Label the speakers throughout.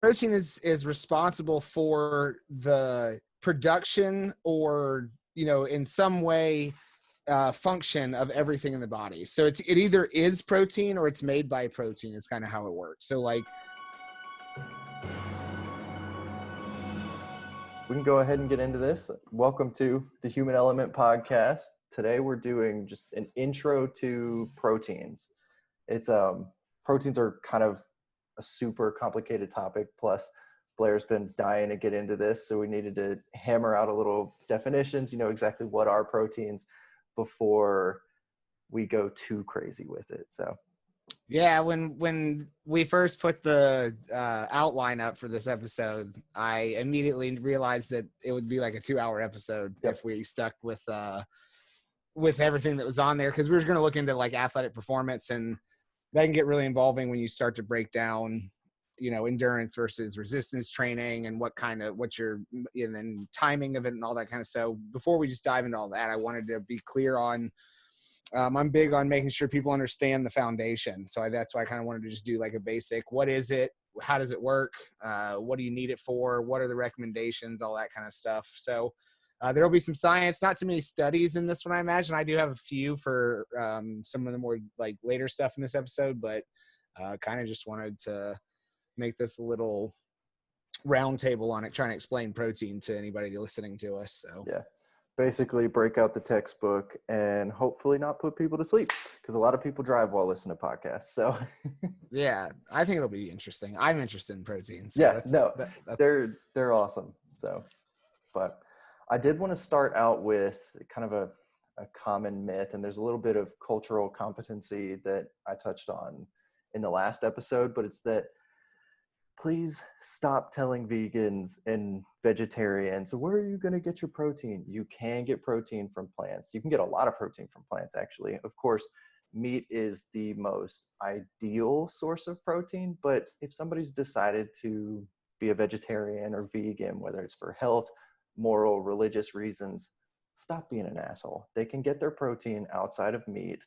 Speaker 1: protein is responsible for the production or, in some way, function of everything in the body. So it either is protein or it's made by protein is kind of how it works. So like,
Speaker 2: we can go ahead and get into this. Welcome to the Human Element Podcast. Today we're doing just an intro to proteins. It's proteins are kind of a super complicated topic. Plus, Blair's been dying to get into this, so we needed to hammer out a little definitions. Exactly what are proteins before we go too crazy with it. So.
Speaker 1: Yeah, when we first put the outline up for this episode, I immediately realized that it would be like a 2-hour episode if we stuck with everything that was on there, because we were going to look into like athletic performance, and that can get really involving when you start to break down, endurance versus resistance training and and then timing of it and all that kind of stuff. Before we just dive into all that, I wanted to be clear on. I'm big on making sure people understand the foundation. So that's why I kind of wanted to just do like a basic, what is it? How does it work? What do you need it for? What are the recommendations? All that kind of stuff. So there'll be some science, not too many studies in this one, I imagine. I do have a few for some of the more like later stuff in this episode, but kind of just wanted to make this a little round table on it, trying to explain protein to anybody listening to us. So
Speaker 2: yeah. Basically break out the textbook and hopefully not put people to sleep, because a lot of people drive while listening to podcasts. So
Speaker 1: yeah, I think it'll be interesting. I'm interested in proteins.
Speaker 2: So they're awesome. So, but I did want to start out with kind of a common myth, and there's a little bit of cultural competency that I touched on in the last episode, but it's that please stop telling vegans and vegetarians, where are you going to get your protein? You can get protein from plants. You can get a lot of protein from plants, actually. Of course, meat is the most ideal source of protein, but if somebody's decided to be a vegetarian or vegan, whether it's for health, moral, religious reasons, stop being an asshole. They can get their protein outside of meat.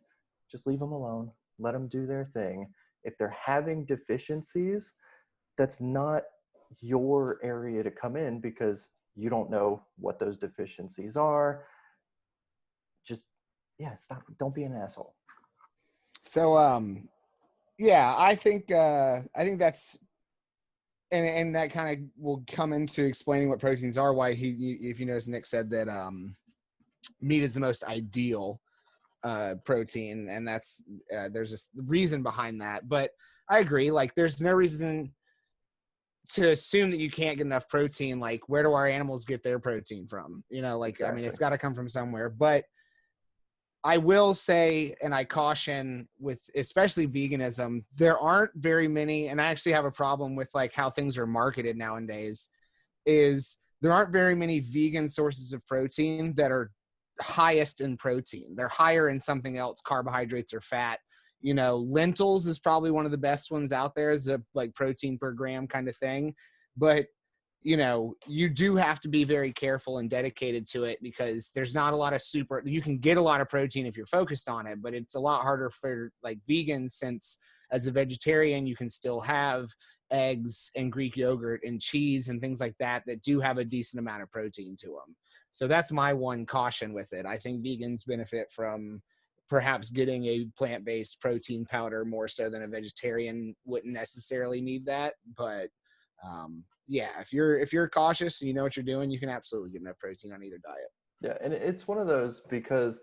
Speaker 2: Just leave them alone. Let them do their thing. If they're having deficiencies, that's not your area to come in, because you don't know what those deficiencies are. Just, stop. Don't be an asshole.
Speaker 1: So, I think that's, and that kind of will come into explaining what proteins are. Why if you notice, Nick said that meat is the most ideal protein, and that's there's a reason behind that. But I agree. Like, there's no reason to assume that you can't get enough protein. Like, where do our animals get their protein from? Exactly. I mean, it's got to come from somewhere. But I will say, and I caution with especially veganism, there aren't very many, and I actually have a problem with like how things are marketed nowadays, is there aren't very many vegan sources of protein that are highest in protein. They're higher in something else, carbohydrates or fat. Lentils is probably one of the best ones out there as a like protein per gram kind of thing. But, you do have to be very careful and dedicated to it, because there's not a lot of you can get a lot of protein if you're focused on it, but it's a lot harder for like vegans, since as a vegetarian, you can still have eggs and Greek yogurt and cheese and things like that do have a decent amount of protein to them. So that's my one caution with it. I think vegans benefit from perhaps getting a plant-based protein powder more so than a vegetarian wouldn't necessarily need that. But if you're cautious and you know what you're doing, you can absolutely get enough protein on either diet.
Speaker 2: Yeah, and it's one of those, because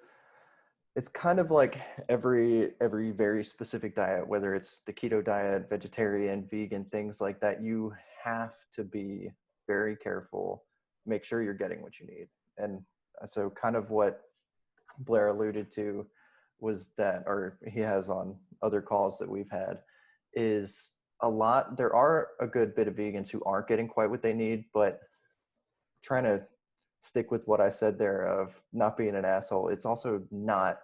Speaker 2: it's kind of like every very specific diet, whether it's the keto diet, vegetarian, vegan, things like that, you have to be very careful, make sure you're getting what you need. And so kind of what Blair alluded to was that, or he has on other calls that we've had, is there are a good bit of vegans who aren't getting quite what they need, but trying to stick with what I said there of not being an asshole, it's also not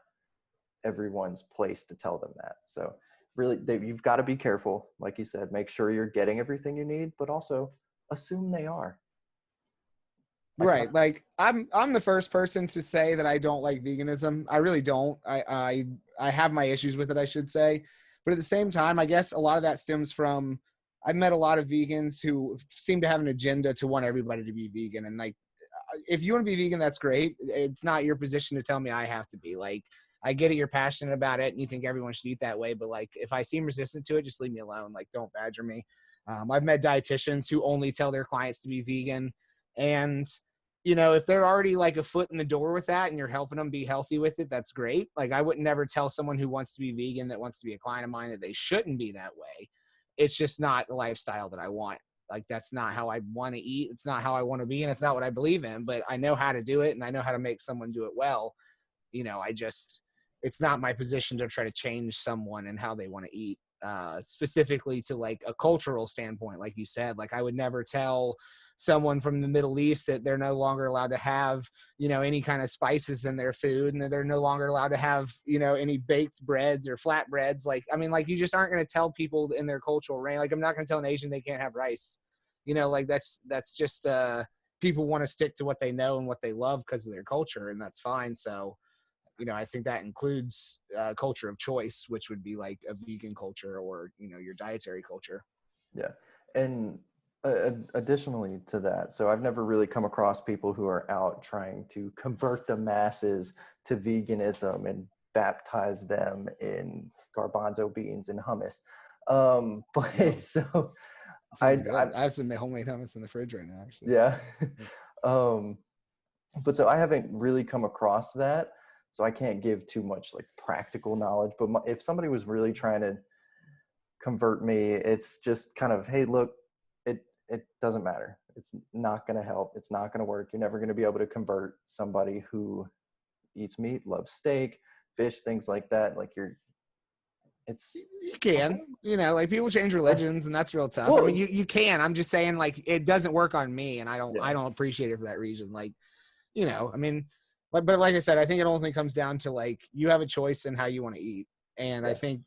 Speaker 2: everyone's place to tell them that. So really, you've got to be careful. Like you said, make sure you're getting everything you need, but also assume they are.
Speaker 1: Right. Like I'm the first person to say that I don't like veganism. I really don't. I have my issues with it, I should say. But at the same time, I guess a lot of that stems from I've met a lot of vegans who seem to have an agenda to want everybody to be vegan. And like, if you want to be vegan, that's great. It's not your position to tell me I have to be. Like, I get it, you're passionate about it and you think everyone should eat that way, but like, if I seem resistant to it, just leave me alone. Like, don't badger me. I've met dietitians who only tell their clients to be vegan. And, you know, if they're already like a foot in the door with that and you're helping them be healthy with it, that's great. Like, I would never tell someone who wants to be vegan, that wants to be a client of mine, that they shouldn't be that way. It's just not the lifestyle that I want. Like, that's not how I want to eat. It's not how I want to be. And it's not what I believe in, but I know how to do it and I know how to make someone do it well. You know, it's not my position to try to change someone and how they want to eat, specifically to like a cultural standpoint. Like you said, like I would never tell someone from the Middle East that they're no longer allowed to have, you know, any kind of spices in their food, and that they're no longer allowed to have, you know, any baked breads or flatbreads. Like, I mean, like, you just aren't going to tell people in their cultural range. Like, I'm not going to tell an Asian they can't have rice, you know, like that's just, people want to stick to what they know and what they love because of their culture, and that's fine. So, you know, I think that includes culture of choice, which would be like a vegan culture or, you know, your dietary culture.
Speaker 2: Yeah. And additionally to that, so I've never really come across people who are out trying to convert the masses to veganism and baptize them in garbanzo beans and hummus. But
Speaker 1: Yeah,
Speaker 2: so
Speaker 1: sounds good. I have some homemade hummus in the fridge right now, actually.
Speaker 2: yeah. um, but so I haven't really come across that. So I can't give too much like practical knowledge, but if somebody was really trying to convert me, it's just kind of, hey, look, it doesn't matter. It's not going to help. It's not going to work. You're never going to be able to convert somebody who eats meat, loves steak, fish, things like that. Like you
Speaker 1: can, you know, like people change religions and that's real tough. Well, I mean, you can. I'm just saying, like, it doesn't work on me, and I don't appreciate it for that reason. Like, you know, I mean, but like I said, I think it only comes down to like, you have a choice in how you want to eat. And I think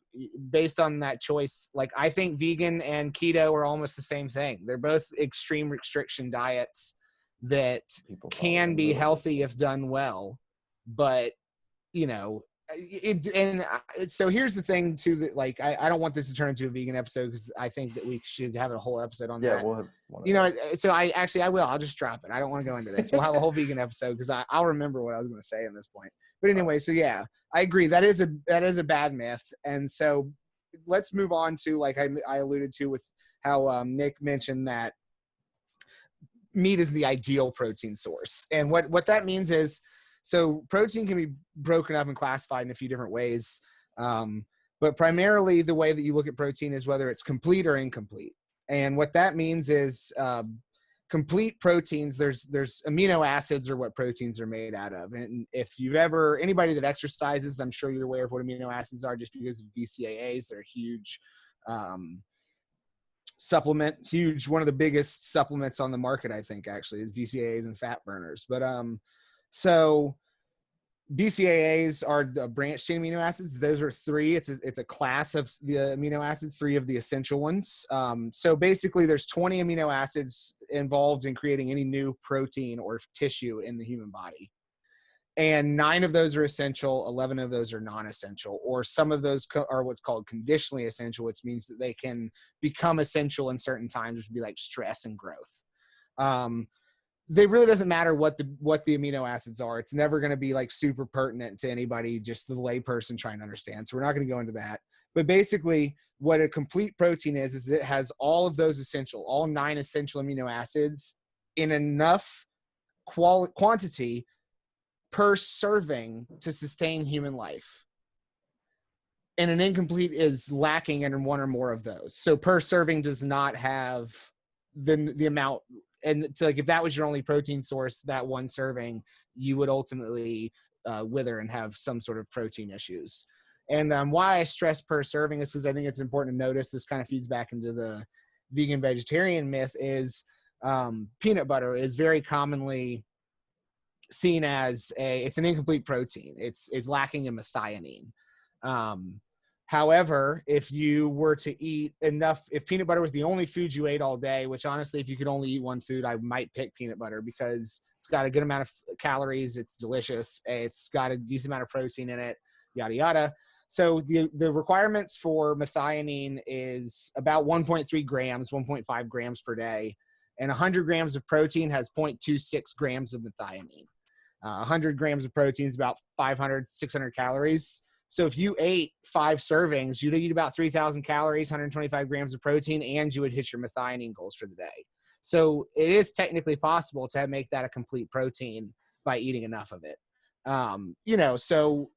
Speaker 1: based on that choice, like, I think vegan and keto are almost the same thing. They're both extreme restriction diets that can be healthy if done well, but, you know, so here's the thing too, that like, I don't want this to turn into a vegan episode, because I think that we should have a whole episode on that.
Speaker 2: We'll have
Speaker 1: you know, so I'll just drop it. I don't want to go into this. We'll have a whole vegan episode, because I'll remember what I was going to say at this point. But anyway, so yeah, I agree. That is a bad myth. And so let's move on to, like I alluded to with how Nick mentioned that meat is the ideal protein source. And what that means is, so protein can be broken up and classified in a few different ways. But primarily the way that you look at protein is whether it's complete or incomplete. And what that means is, complete proteins, there's amino acids are what proteins are made out of. And if anybody that exercises, I'm sure you're aware of what amino acids are, just because of BCAAs. They're a huge supplement, one of the biggest supplements on the market, I think, actually, is BCAAs and fat burners. But so BCAAs are the branched chain amino acids. Those are three. It's a class of the amino acids, three of the essential ones. So basically there's 20 amino acids involved in creating any new protein or tissue in the human body. And 9 of those are essential, 11 of those are non-essential, or some of those are what's called conditionally essential, which means that they can become essential in certain times, which would be like stress and growth. They really doesn't matter what the amino acids are. It's never going to be like super pertinent to anybody, just the lay person trying to understand. So we're not going to go into that. But basically what a complete protein is it has all of those all 9 essential amino acids in enough quantity per serving to sustain human life. And an incomplete is lacking in one or more of those. So per serving does not have the amount. And so, like, if that was your only protein source, that one serving, you would ultimately wither and have some sort of protein issues. And why I stress per serving is because I think it's important to notice, this kind of feeds back into the vegan vegetarian myth, is peanut butter is very commonly seen as it's an incomplete protein. It's lacking in methionine. However, if you were to eat enough, if peanut butter was the only food you ate all day, which honestly, if you could only eat one food, I might pick peanut butter, because it's got a good amount of calories. It's delicious. It's got a decent amount of protein in it, yada, yada. So the requirements for methionine is about 1.3 grams, 1.5 grams per day. And 100 grams of protein has 0.26 grams of methionine. 100 grams of protein is about 500, 600 calories. So if you ate 5 servings, you'd eat about 3,000 calories, 125 grams of protein, and you would hit your methionine goals for the day. So it is technically possible to make that a complete protein by eating enough of it. So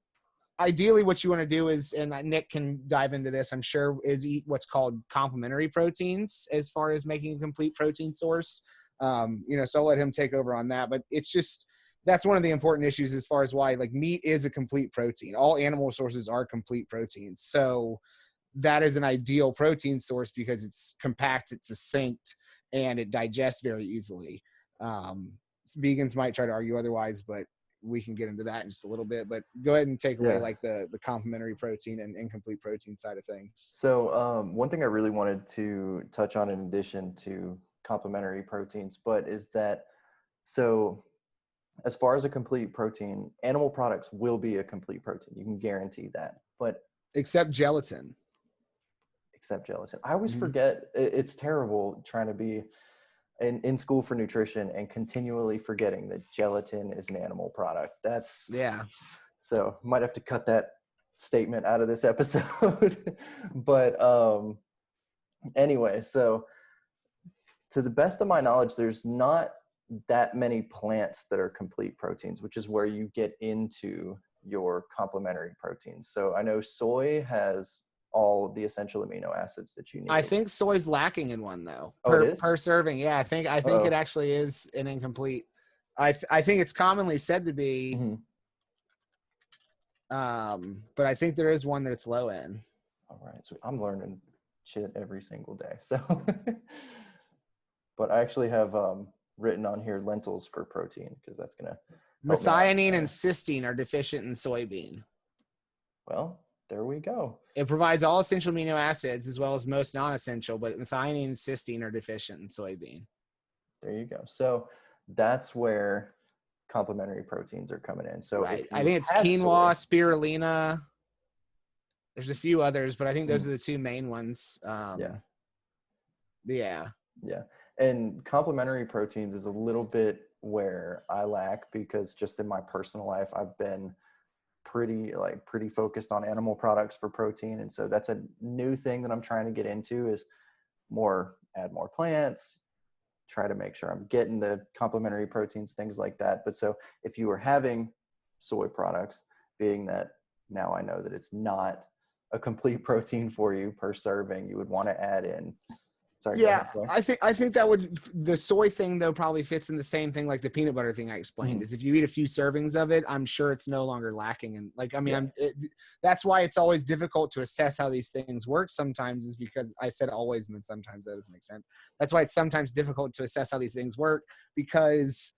Speaker 1: ideally what you want to do is, and Nick can dive into this, I'm sure, is eat what's called complementary proteins as far as making a complete protein source. So I'll let him take over on that, but it's just, that's one of the important issues as far as why, like, meat is a complete protein. All animal sources are complete proteins. So that is an ideal protein source because it's compact, it's succinct, and it digests very easily. Vegans might try to argue otherwise, but we can get into that in just a little bit. But go ahead and take away like the complementary protein and incomplete protein side of things.
Speaker 2: So one thing I really wanted to touch on in addition to complementary proteins, but is that, so as far as a complete protein, animal products will be a complete protein. You can guarantee that. But
Speaker 1: except gelatin.
Speaker 2: I always forget. It's terrible trying to be in school for nutrition and continually forgetting that gelatin is an animal product. So might have to cut that statement out of this episode. But anyway, so to the best of my knowledge, there's not that many plants that are complete proteins, which is where you get into your complementary proteins. So I know soy has all of the essential amino acids that you need.
Speaker 1: I think soy's lacking in one though. Per serving. Yeah, I think it actually is an incomplete. I think it's commonly said to be, but I think there is one that it's low in.
Speaker 2: All right, so I'm learning shit every single day. So, but I actually have written on here lentils for protein because that's gonna.
Speaker 1: Methionine and cysteine are deficient in soybean.
Speaker 2: Well, there we go.
Speaker 1: It provides all essential amino acids as well as most non-essential, but methionine and cysteine are deficient in soybean.
Speaker 2: There you go. So that's where complementary proteins are coming in. So
Speaker 1: right. I think it's quinoa, spirulina. There's a few others, but I think those are the two main ones. Yeah.
Speaker 2: And complementary proteins is a little bit where I lack because just in my personal life, I've been pretty focused on animal products for protein. And so that's a new thing that I'm trying to get into is add more plants, try to make sure I'm getting the complementary proteins, things like that. But so if you were having soy products, being that now I know that it's not a complete protein for you per serving, you would want to add in. Sorry,
Speaker 1: yeah, I think that would, the soy thing though probably fits in the same thing like the peanut butter thing I explained. Is if you eat a few servings of it, I'm sure it's no longer lacking. And that's why it's always difficult to assess how these things work. Sometimes is because I said always, and then sometimes that doesn't make sense. That's why it's sometimes difficult to assess how these things work because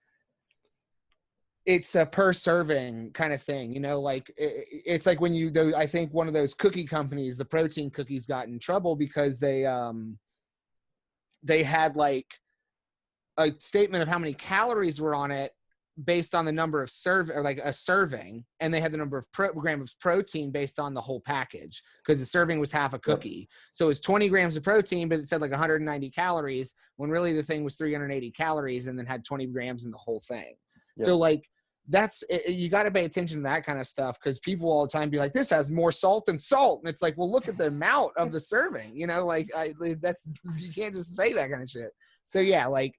Speaker 1: it's a per serving kind of thing, it's like when I think one of those cookie companies, the protein cookies, got in trouble because they had like a statement of how many calories were on it based on the number of a serving, and they had the number of grams of protein based on the whole package because the serving was half a cookie. So it was 20 grams of protein, but it said like 190 calories when really the thing was 380 calories and then had 20 grams in the whole thing. So like you got to pay attention to that kind of stuff because people all the time be like, this has more salt than salt. And it's like, well, look at the amount of the serving, you can't just say that kind of shit. So yeah, like,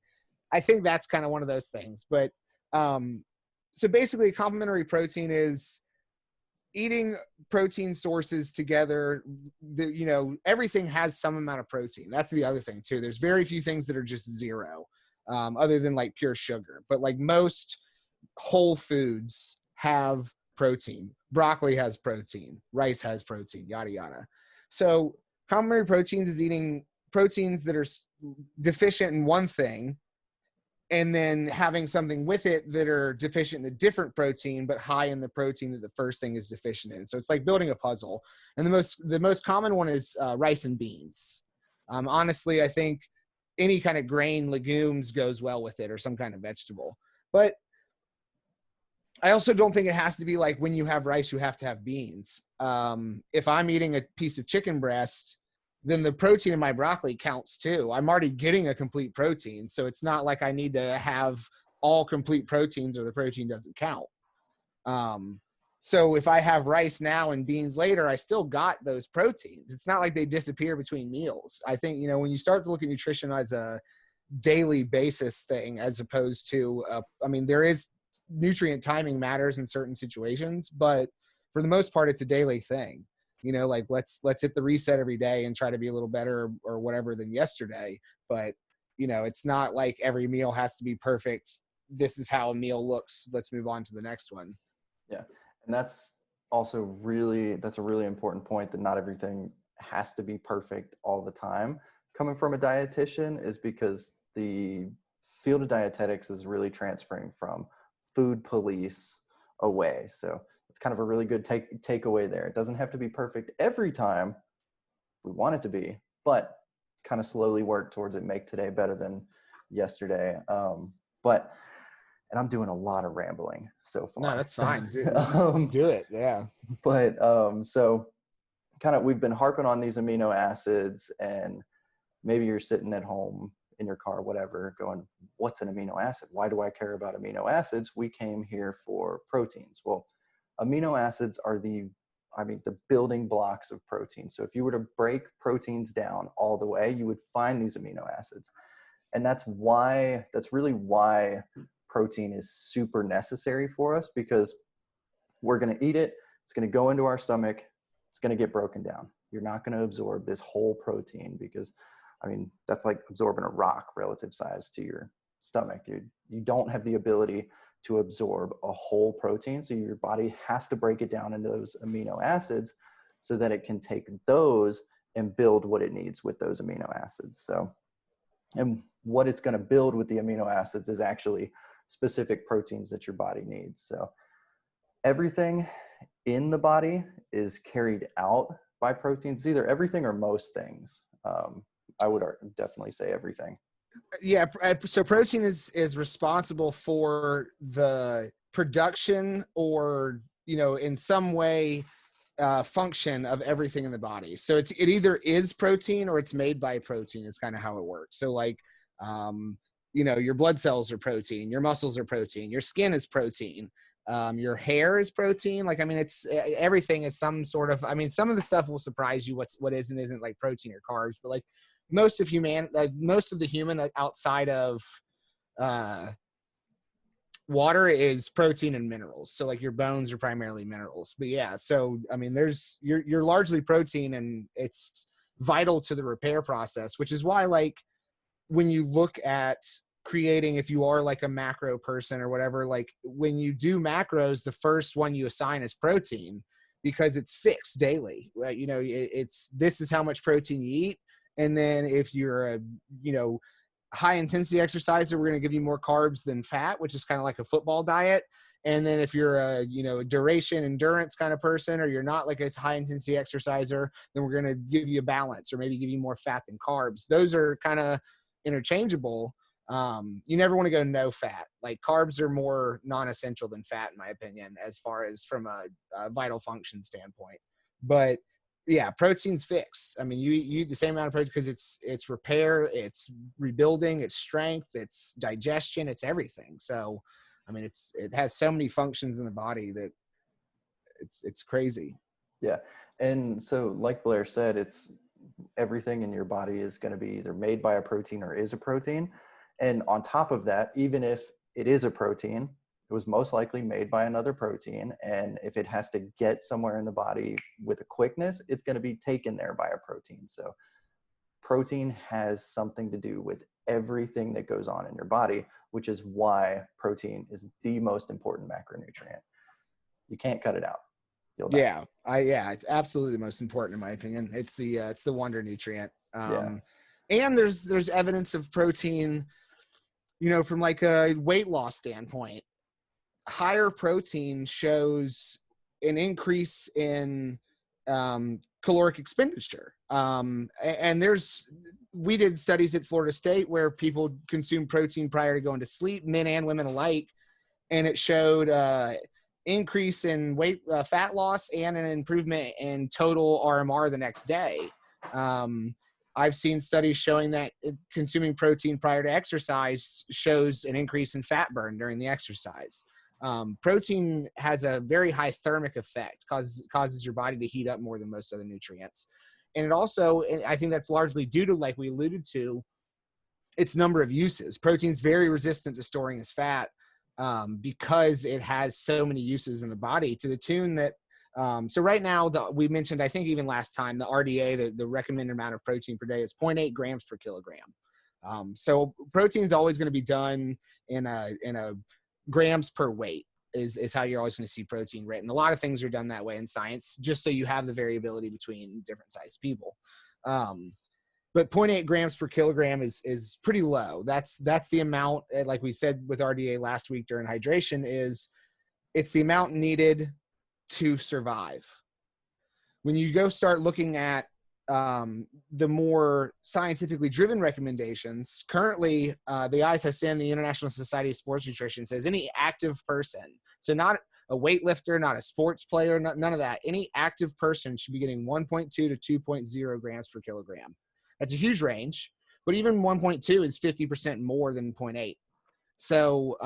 Speaker 1: I think that's kind of one of those things, but, so basically complementary protein is eating protein sources together. Everything has some amount of protein. That's the other thing too. There's very few things that are just zero, other than like pure sugar, but like most whole foods have protein. Broccoli has protein, rice has protein, yada yada. So complementary proteins is eating proteins that are deficient in one thing and then having something with it that are deficient in a different protein but high in the protein that the first thing is deficient in. So it's like building a puzzle. And the most common one is rice and beans. Honestly, I think any kind of grain, legumes goes well with it, or some kind of vegetable. But I also don't think it has to be like when you have rice, you have to have beans. If I'm eating a piece of chicken breast, then the protein in my broccoli counts too. I'm already getting a complete protein. So it's not like I need to have all complete proteins or the protein doesn't count. So if I have rice now and beans later, I still got those proteins. It's not like they disappear between meals. I think, when you start to look at nutrition as a daily basis thing, as opposed to, there is nutrient timing matters in certain situations, but for the most part, it's a daily thing. Like let's hit the reset every day and try to be a little better or whatever than yesterday. But, it's not like every meal has to be perfect. This is how a meal looks. Let's move on to the next one.
Speaker 2: Yeah. And that's a really important point, that not everything has to be perfect all the time. Coming from a dietitian is because the field of dietetics is really transferring from food police away. So it's kind of a really good takeaway there. It doesn't have to be perfect every time. We want it to be, but kind of slowly work towards it. Make today better than yesterday. And I'm doing a lot of rambling so far.
Speaker 1: No, that's fine. Do it. Yeah.
Speaker 2: But so kind of, we've been harping on these amino acids, and maybe you're sitting at home in your car, whatever, going, what's an amino acid? Why do I care about amino acids? We came here for proteins. Well, amino acids are the building blocks of protein. So if you were to break proteins down all the way, you would find these amino acids. And that's really why protein is super necessary for us, because we're going to eat it. It's going to go into our stomach. It's going to get broken down. You're not going to absorb this whole protein, because that's like absorbing a rock relative size to your stomach. You don't have the ability to absorb a whole protein. So your body has to break it down into those amino acids so that it can take those and build what it needs with those amino acids. So, and what it's going to build with the amino acids is actually specific proteins that your body needs. So everything in the body is carried out by proteins, either everything or most things. I would definitely say everything.
Speaker 1: Yeah. So protein is responsible for the production or, in some way, function of everything in the body. So it either is protein or it's made by protein is kind of how it works. So like, your blood cells are protein, your muscles are protein, your skin is protein, your hair is protein. Like, it's everything is some sort of, some of the stuff will surprise you what is and isn't like protein or carbs, but like most of the human outside of water is protein and minerals. So like your bones are primarily minerals, but yeah. So, you're largely protein, and it's vital to the repair process, which is why, like, when you look at creating, if you are like a macro person or whatever, like when you do macros, the first one you assign is protein, because it's fixed daily. Right? This is how much protein you eat. And then if you're a, high intensity exerciser, we're going to give you more carbs than fat, which is kind of like a football diet. And then if you're a, duration endurance kind of person, or you're not like a high intensity exerciser, then we're going to give you a balance, or maybe give you more fat than carbs. Those are kind of interchangeable. You never want to go no fat. Like carbs are more non-essential than fat, in my opinion, as far as from a vital function standpoint. But yeah, protein's fixed. You eat the same amount of protein because it's repair, it's rebuilding, it's strength, it's digestion, it's everything. So, it has so many functions in the body that it's crazy.
Speaker 2: Yeah. And so like Blair said, it's everything in your body is going to be either made by a protein or is a protein. And on top of that, even if it is a protein, it was most likely made by another protein. And if it has to get somewhere in the body with a quickness, it's going to be taken there by a protein. So protein has something to do with everything that goes on in your body, which is why protein is the most important macronutrient. You can't cut it out. You'll die.
Speaker 1: It's absolutely the most important in my opinion. It's the wonder nutrient.
Speaker 2: Yeah.
Speaker 1: And there's evidence of protein, from like a weight loss standpoint. Higher protein shows an increase in caloric expenditure. And we did studies at Florida State where people consume protein prior to going to sleep, men and women alike. And it showed increase in fat loss and an improvement in total RMR the next day. I've seen studies showing that consuming protein prior to exercise shows an increase in fat burn during the exercise. Protein has a very high thermic effect, causes your body to heat up more than most other nutrients. And it also, I think that's largely due to, like we alluded to, its number of uses. Protein's very resistant to storing as fat because it has so many uses in the body, to the tune that so right now, we mentioned, I think even last time, the RDA, the recommended amount of protein per day is 0.8 grams per kilogram. So protein is always going to be done in a grams per weight is how you're always going to see protein written. A lot of things are done that way in science, just so you have the variability between different sized people. But 0.8 grams per kilogram is pretty low. That's the amount, like we said with RDA last week during hydration, it's the amount needed to survive. When you go start looking at the more scientifically driven recommendations, currently the ISSN, the International Society of Sports Nutrition, says any active person, so not a weightlifter, not a sports player, none of that, any active person should be getting 1.2 to 2.0 grams per kilogram. That's a huge range, but even 1.2 is 50% more than 0.8. So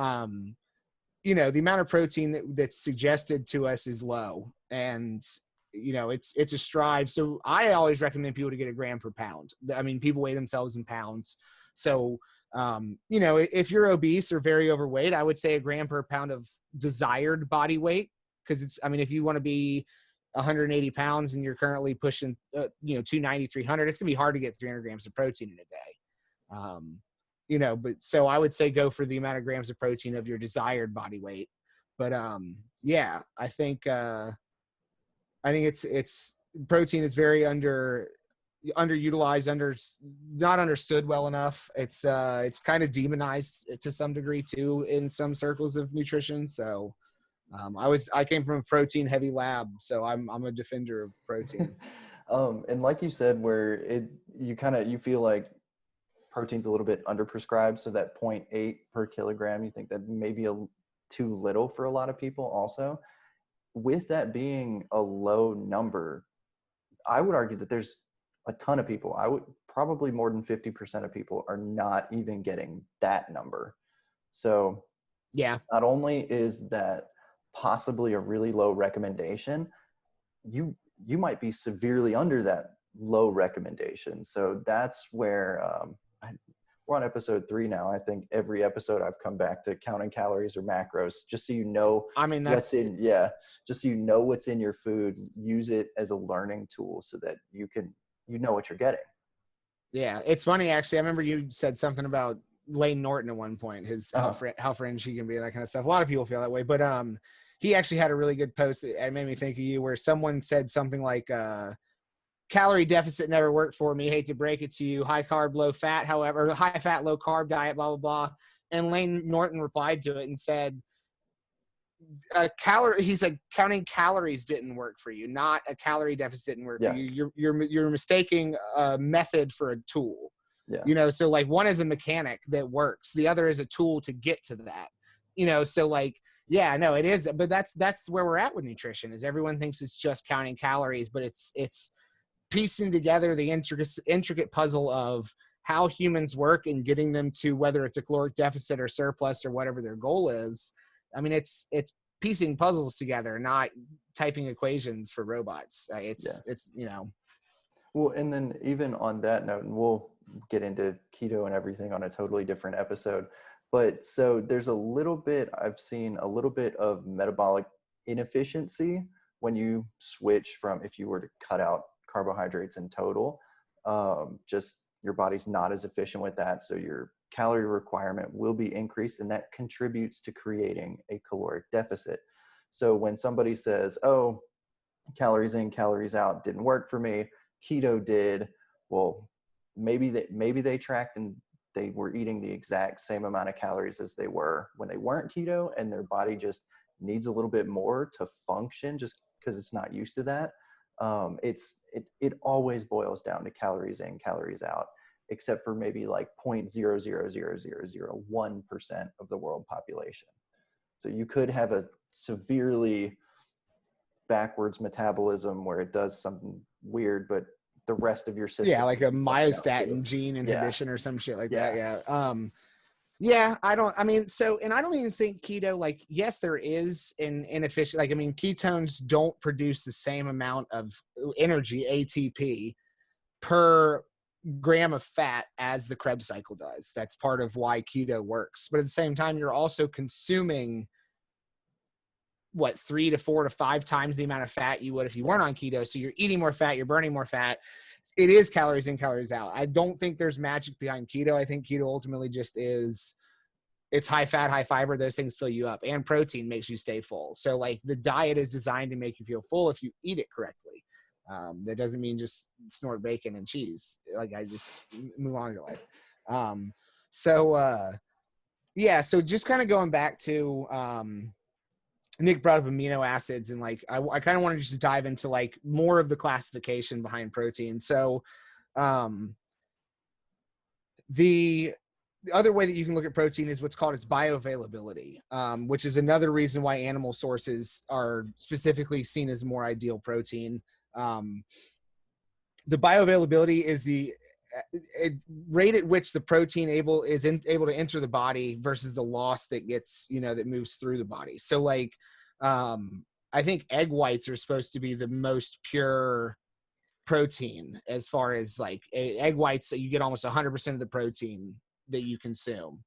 Speaker 1: the amount of protein that's suggested to us is low, and it's a strive. So I always recommend people to get a gram per pound. I mean, people weigh themselves in pounds. So if you're obese or very overweight, I would say a gram per pound of desired body weight, because if you want to be 180 pounds and you're currently pushing 290, 300, it's gonna be hard to get 300 grams of protein in a day. But so I would say go for the amount of grams of protein of your desired body weight. But I think it's protein is very underutilized, not understood well enough. It's kind of demonized to some degree too in some circles of nutrition. So I came from a protein heavy lab, so I'm a defender of protein.
Speaker 2: And like you said, where you feel like protein's a little bit underprescribed, so that 0.8 per kilogram, you think that may be too little for a lot of people also. With that being a low number, I would argue that there's a ton of people, probably more than 50% of people are not even getting that number. So
Speaker 1: yeah,
Speaker 2: not only is that possibly a really low recommendation, you might be severely under that low recommendation. So that's where we're on episode 3 now. I think every episode I've come back to counting calories or macros, just so you know what's in your food. Use it as a learning tool so that you know what you're getting.
Speaker 1: Yeah, it's funny actually. I remember you said something about Lane Norton at one point, his how fringe he can be, that kind of stuff. A lot of people feel that way, but he actually had a really good post that made me think of you, where someone said something like calorie deficit never worked for me. Hate to break it to you. High carb, low fat, however, high fat, low carb diet, blah, blah, blah. And Lane Norton replied to it and said, he said counting calories didn't work for you, not a calorie deficit didn't work for you. You're mistaking a method for a tool.
Speaker 2: Yeah.
Speaker 1: So like one is a mechanic that works, the other is a tool to get to that. So like, yeah, no, it is, but that's where we're at with nutrition, is everyone thinks it's just counting calories, but it's piecing together the intricate puzzle of how humans work and getting them to, whether it's a caloric deficit or surplus or whatever their goal is. I mean, it's piecing puzzles together, not typing equations for robots. It's
Speaker 2: Well, and then even on that note, and we'll get into keto and everything on a totally different episode, but so I've seen a little bit of metabolic inefficiency when you switch from, if you were to cut out carbohydrates in total, just your body's not as efficient with that. So your calorie requirement will be increased, and that contributes to creating a caloric deficit. So when somebody says, oh, calories in, calories out didn't work for me, keto did, well, maybe they tracked and they were eating the exact same amount of calories as they were when they weren't keto, and their body just needs a little bit more to function just because it's not used to that. It always boils down to calories in, calories out, except for maybe like 0.0000001% of the world population. So you could have a severely backwards metabolism where it does something weird, but the rest of your system,
Speaker 1: Yeah, like a
Speaker 2: would be fucked out too.
Speaker 1: myostatin gene
Speaker 2: Yeah,
Speaker 1: inhibition or some shit like
Speaker 2: yeah,
Speaker 1: that. Yeah. Yeah, I mean, so, and I don't even think keto, like, yes, there is an inefficient, like, I mean, ketones don't produce the same amount of energy, ATP, per gram of fat as the Krebs cycle does. That's part of why keto works. But at the same time, you're also consuming what, 3 to 4 to 5 times the amount of fat you would if you weren't on keto. So you're eating more fat, you're burning more fat. It is calories in, calories out. I don't think there's magic behind keto. I think keto ultimately just is, it's high fat, high fiber. Those things fill you up, and protein makes you stay full. So like the diet is designed to make you feel full if you eat it correctly. That doesn't mean just snort bacon and cheese. Like, I just move on to life. Yeah. So just kind of going back to, Nick brought up amino acids, and like, I kind of wanted to just dive into like more of the classification behind protein. So, the other way that you can look at protein is what's called its bioavailability, which is another reason why animal sources are specifically seen as more ideal protein. The bioavailability is the rate at which the protein able to enter the body versus the loss that gets, that moves through the body. So like, I think egg whites are supposed to be the most pure protein, as far as like egg whites, that you get almost 100% of the protein that you consume.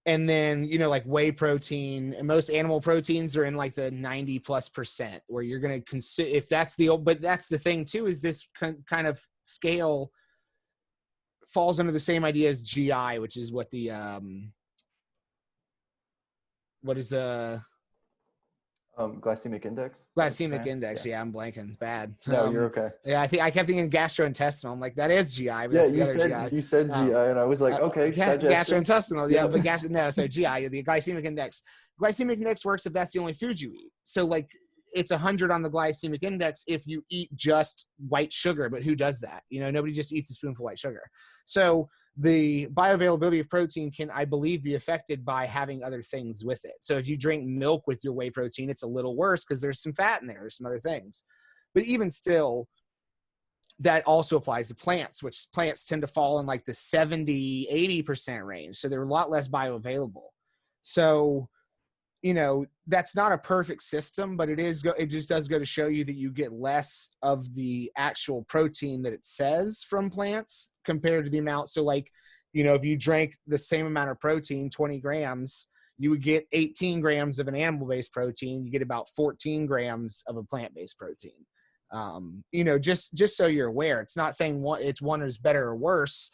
Speaker 1: And then, like whey protein and most animal proteins are in like the 90+%, where you're going to consume, if that's but that's the thing too, is this kind of scale falls under the same idea as GI, which is what the, what is the
Speaker 2: glycemic index. Is that what you're
Speaker 1: glycemic
Speaker 2: saying?
Speaker 1: index?
Speaker 2: Yeah.
Speaker 1: Yeah, I'm blanking. Bad.
Speaker 2: No, you're okay.
Speaker 1: Yeah, I kept thinking gastrointestinal. I'm like, that is GI, but
Speaker 2: Yeah,
Speaker 1: that's the other GI.
Speaker 2: you said GI, and I was like, okay, digestion.
Speaker 1: Gastrointestinal. Yeah,
Speaker 2: Yep.
Speaker 1: but no, so GI, the glycemic index. Glycemic index works if that's the only food you eat. So like, it's 100 on the glycemic index if you eat just white sugar, but who does that? Nobody just eats a spoonful of white sugar. So the bioavailability of protein can, I believe, be affected by having other things with it. So if you drink milk with your whey protein, it's a little worse because there's some fat in there, there's some other things. But even still, that also applies to plants, which plants tend to fall in like the 70-80% range. So they're a lot less bioavailable. So, that's not a perfect system, but it just does go to show you that you get less of the actual protein that it says from plants compared to the amount. So like, if you drank the same amount of protein, 20 grams, you would get 18 grams of an animal-based protein. You get about 14 grams of a plant-based protein. Just so you're aware, it's not saying one is better or worse.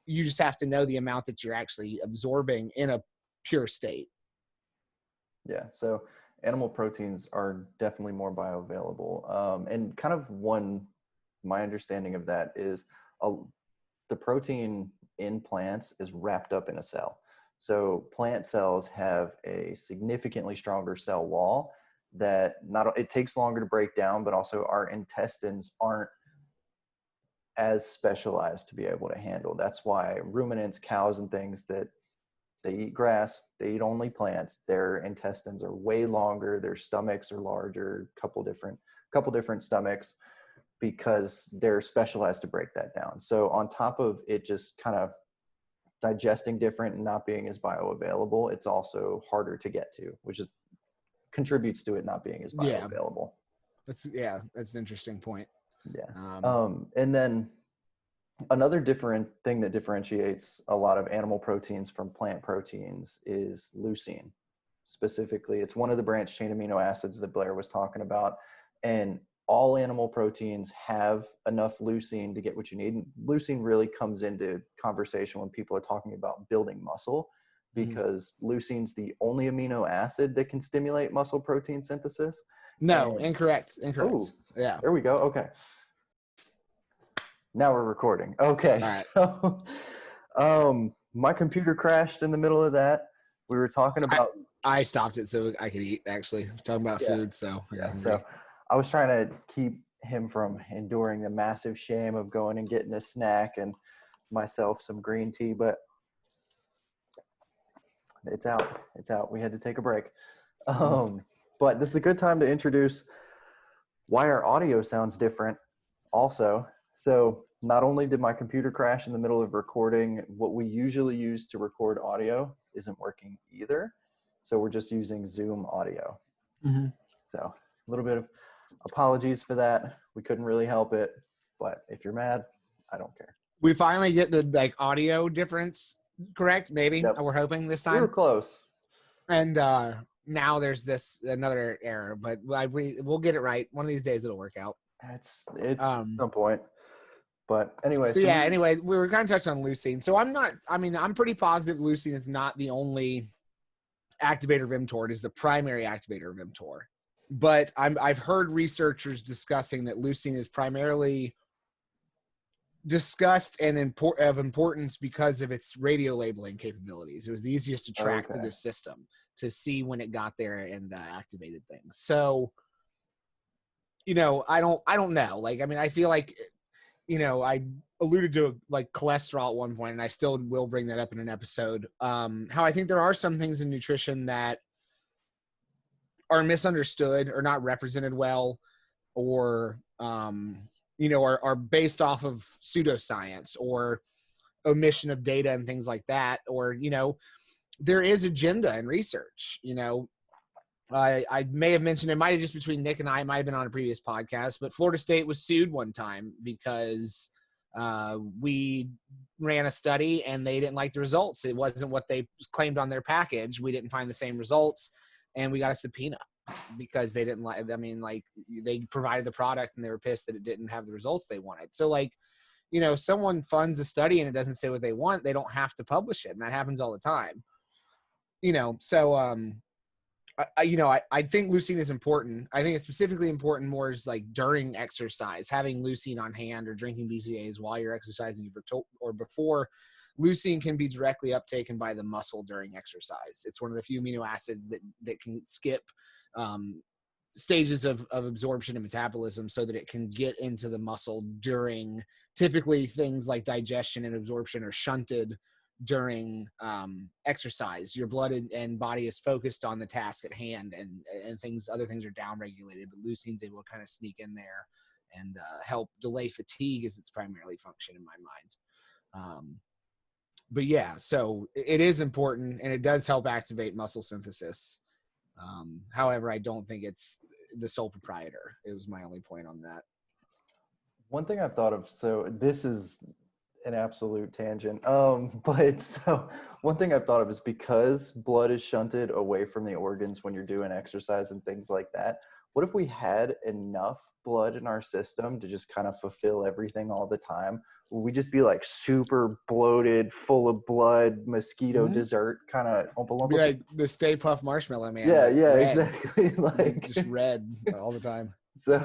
Speaker 1: You just have to know the amount that you're actually absorbing in a pure state.
Speaker 2: Yeah, so animal proteins are definitely more bioavailable. And kind of my understanding of that is the protein in plants is wrapped up in a cell. So plant cells have a significantly stronger cell wall that it takes longer to break down, but also our intestines aren't as specialized to be able to handle. That's why ruminants, cows and things that they eat grass, they eat only plants, their intestines are way longer, their stomachs are larger, couple different stomachs, because they're specialized to break that down. So on top of it just kind of digesting different and not being as bioavailable, it's also harder to get to, which contributes to it not being as bioavailable.
Speaker 1: That's an interesting point.
Speaker 2: Yeah. And then another different thing that differentiates a lot of animal proteins from plant proteins is leucine. Specifically, it's one of the branched chain amino acids that Blair was talking about. And all animal proteins have enough leucine to get what you need. And leucine really comes into conversation when people are talking about building muscle, because leucine's the only amino acid that can stimulate muscle protein synthesis.
Speaker 1: No, incorrect.
Speaker 2: Oh,
Speaker 1: yeah.
Speaker 2: There we go. Okay. Now we're recording. Okay.
Speaker 1: Right.
Speaker 2: So my computer crashed in the middle of that. We were talking about...
Speaker 1: I stopped it so I could eat, actually. Talking about food, so I got hungry.
Speaker 2: So I was trying to keep him from enduring the massive shame of going and getting a snack and myself some green tea, but It's out. It's out. We had to take a break. But this is a good time to introduce why our audio sounds different also. So not only did my computer crash in the middle of recording, what we usually use to record audio isn't working either. So we're just using Zoom audio.
Speaker 1: Mm-hmm.
Speaker 2: So a little bit of apologies for that. We couldn't really help it, but if you're mad, I don't care.
Speaker 1: We finally get the like audio difference correct, maybe.
Speaker 2: Yep.
Speaker 1: We're hoping this
Speaker 2: We were
Speaker 1: time.
Speaker 2: close.
Speaker 1: And now there's this another error, but we'll get it right. One of these days it'll work out.
Speaker 2: It's some point. But anyway,
Speaker 1: so yeah, anyway, we were kind of touching on leucine. So I'm pretty positive leucine is not the only activator of mTOR. It is the primary activator of mTOR. But I've heard researchers discussing that leucine is primarily discussed and of importance because of its radio labeling capabilities. It was the easiest to track through the system to see when it got there and activated things. So, I don't know. Like, I mean, I feel like, I alluded to like cholesterol at one point, and I still will bring that up in an episode. How I think there are some things in nutrition that are misunderstood or not represented well, or are based off of pseudoscience or omission of data and things like that. Or, there is agenda in research. I may have mentioned, it might have just between Nick and I, it might have been on a previous podcast, but Florida State was sued one time because we ran a study and they didn't like the results. It wasn't what they claimed on their package. We didn't find the same results, and we got a subpoena because they didn't like, they provided the product and they were pissed that it didn't have the results they wanted. So someone funds a study and it doesn't say what they want, they don't have to publish it. And that happens all the time. I think leucine is important. I think it's specifically important more is like during exercise, having leucine on hand or drinking BCAAs while you're exercising or before. Leucine can be directly uptaken by the muscle during exercise. It's one of the few amino acids that can skip stages of absorption and metabolism so that it can get into the muscle during, typically things like digestion and absorption are shunted during exercise. Your blood and body is focused on the task at hand, and other things are down regulated, but leucine's able to kind of sneak in there and help delay fatigue as its primarily function in my mind. But yeah, so it is important and it does help activate muscle synthesis. However, I don't think it's the sole proprietor. It was my only point on that.
Speaker 2: One thing I've thought of, so this is an absolute tangent. But so one thing I've thought of is because blood is shunted away from the organs when you're doing exercise and things like that, what if we had enough blood in our system to just kind of fulfill everything all the time? Would we just be like super bloated, full of blood, mosquito dessert kind of?
Speaker 1: Be like the Stay Puft Marshmallow Man.
Speaker 2: Yeah, red.
Speaker 1: Exactly.
Speaker 2: Like
Speaker 1: just red all the time.
Speaker 2: So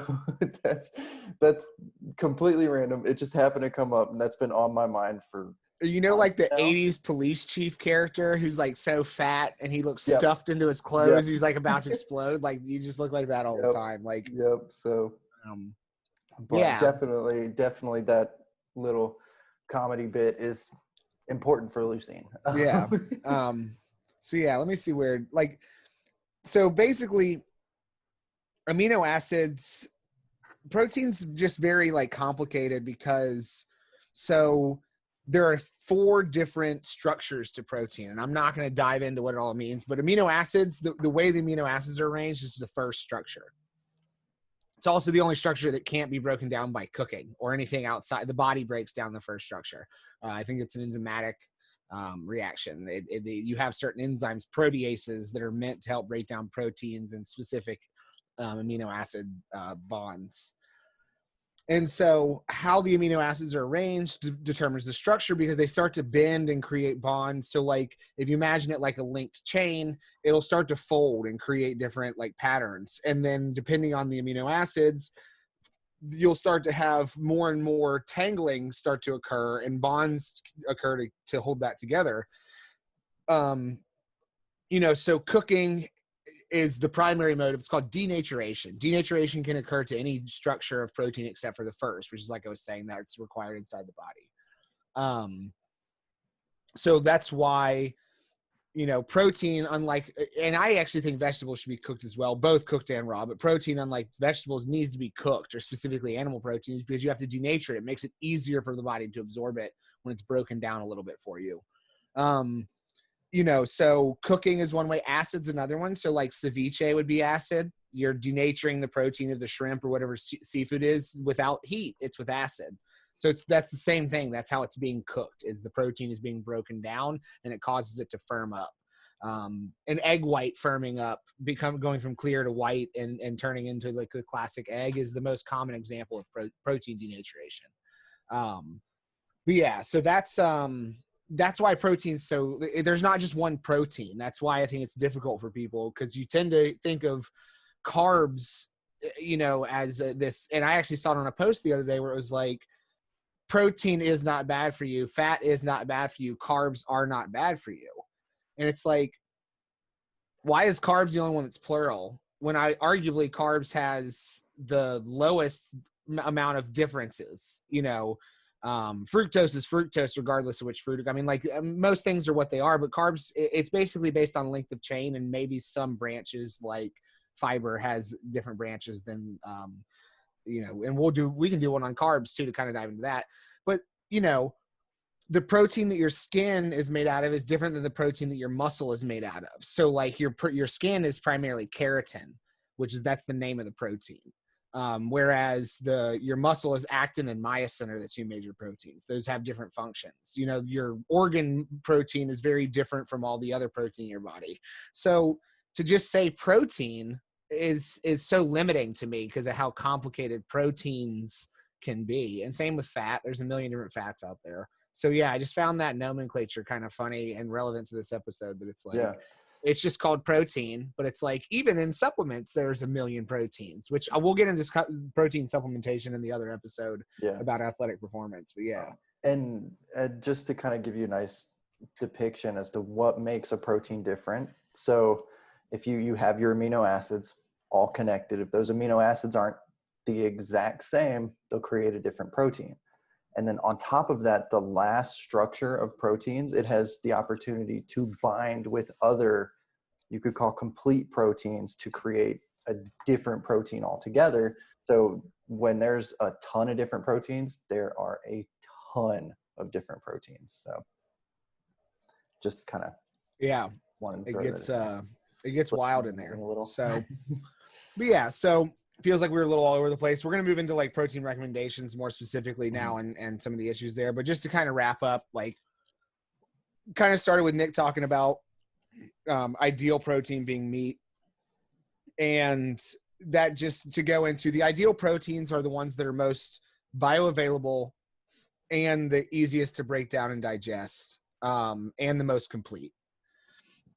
Speaker 2: that's completely random. It just happened to come up, and that's been on my mind for
Speaker 1: like the
Speaker 2: now.
Speaker 1: 80s police chief character who's like so fat and he looks stuffed into his clothes. He's like about to explode. Like you just look like that all the time. Like
Speaker 2: So but definitely that little comedy bit is important for leucine.
Speaker 1: So yeah, let me see where so basically amino acids, proteins just very complicated because there are 4 different structures to protein, and I'm not going to dive into what it all means, but amino acids, the way the amino acids are arranged is the first structure. It's also the only structure that can't be broken down by cooking or anything outside. The body breaks down the first structure. I think it's an enzymatic reaction. You have certain enzymes, proteases, that are meant to help break down proteins and specific amino acid bonds. And so how the amino acids are arranged determines the structure, because they start to bend and create bonds. So if you imagine it like a linked chain, it'll start to fold and create different patterns. And then depending on the amino acids, you'll start to have more and more tangling start to occur and bonds occur to hold that together. So cooking is the primary mode. It's called denaturation. Denaturation can occur to any structure of protein except for the first, which is, like I was saying, that it's required inside the body. So that's why protein, unlike, and I actually think vegetables should be cooked as well, both cooked and raw, but protein, unlike vegetables, needs to be cooked, or specifically animal proteins, because you have to denature it. It makes it easier for the body to absorb it when it's broken down a little bit for you. So cooking is one way. Acid's another one. So like ceviche would be acid. You're denaturing the protein of the shrimp or whatever seafood is without heat. It's with acid. So that's the same thing. That's how it's being cooked, is the protein is being broken down and it causes it to firm up. An egg white firming up, going from clear to white and turning into like the classic egg is the most common example of protein denaturation. But yeah, so that's why protein's so, there's not just one protein. That's why I think it's difficult for people, because you tend to think of carbs, as this, and I actually saw it on a post the other day where it was like, protein is not bad for you, fat is not bad for you, carbs are not bad for you. And it's like, why is carbs the only one that's plural, when arguably carbs has the lowest amount of differences? Fructose is fructose regardless of which fruit. I mean, like, most things are what they are, but carbs, it's basically based on length of chain, and maybe some branches like fiber has different branches than and we can do one on carbs too, to kind of dive into that. But the protein that your skin is made out of is different than the protein that your muscle is made out of. So like your skin is primarily keratin, that's the name of the protein. Whereas your muscle is actin and myosin are the two major proteins. Those have different functions. Your organ protein is very different from all the other protein in your body. So to just say protein is so limiting to me because of how complicated proteins can be. And same with fat. There's a million different fats out there. So yeah, I just found that nomenclature kind of funny and relevant to this episode, that it's like, it's just called protein, but it's like, even in supplements, there's a million proteins, which I will get into protein supplementation in the other episode about athletic performance. But yeah.
Speaker 2: And just to kind of give you a nice depiction as to what makes a protein different. So if you have your amino acids all connected, if those amino acids aren't the exact same, they'll create a different protein. And then on top of that, the last structure of proteins, it has the opportunity to bind with other, you could call complete proteins, to create a different protein altogether. So when there's a ton of different proteins, there are a ton of different proteins. So just kind of wanted to throw
Speaker 1: it gets wild in there. So, but yeah, so feels like we were a little all over the place. We're going to move into like protein recommendations more specifically now, and some of the issues there. But just to kind of wrap up, like, kind of started with Nick talking about ideal protein being meat, and that, just to go into, the ideal proteins are the ones that are most bioavailable and the easiest to break down and digest, and the most complete.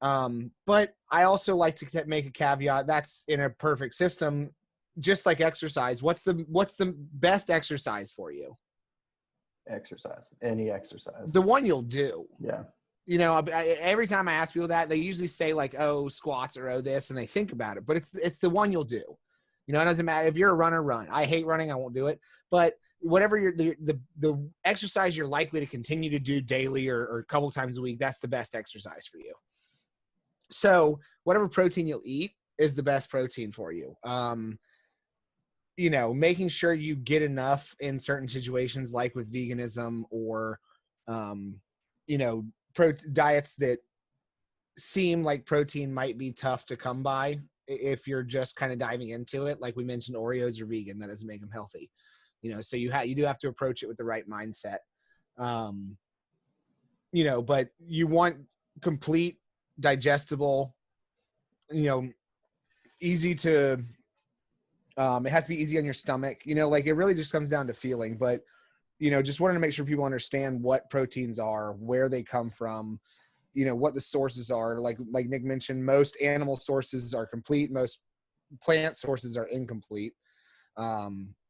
Speaker 1: But I also like to make a caveat. That's in a perfect system. Just like exercise, what's the best exercise for you?
Speaker 2: Exercise, any exercise.
Speaker 1: The one you'll do.
Speaker 2: Yeah.
Speaker 1: Every time I ask people that, they usually say like, oh, squats, or oh, this, and they think about it. But it's the one you'll do. It doesn't matter if you're a runner, run. I hate running. I won't do it. But whatever the exercise you're likely to continue to do daily or a couple times a week, that's the best exercise for you. So whatever protein you'll eat is the best protein for you. Making sure you get enough in certain situations, like with veganism or, diets that seem like protein might be tough to come by if you're just kind of diving into it. Like we mentioned, Oreos are vegan. That doesn't make them healthy. So you do have to approach it with the right mindset. But you want complete, digestible, easy to, it has to be easy on your stomach, like it really just comes down to feeling. But, just wanted to make sure people understand what proteins are, where they come from, what the sources are. Like Nick mentioned, most animal sources are complete. Most plant sources are incomplete.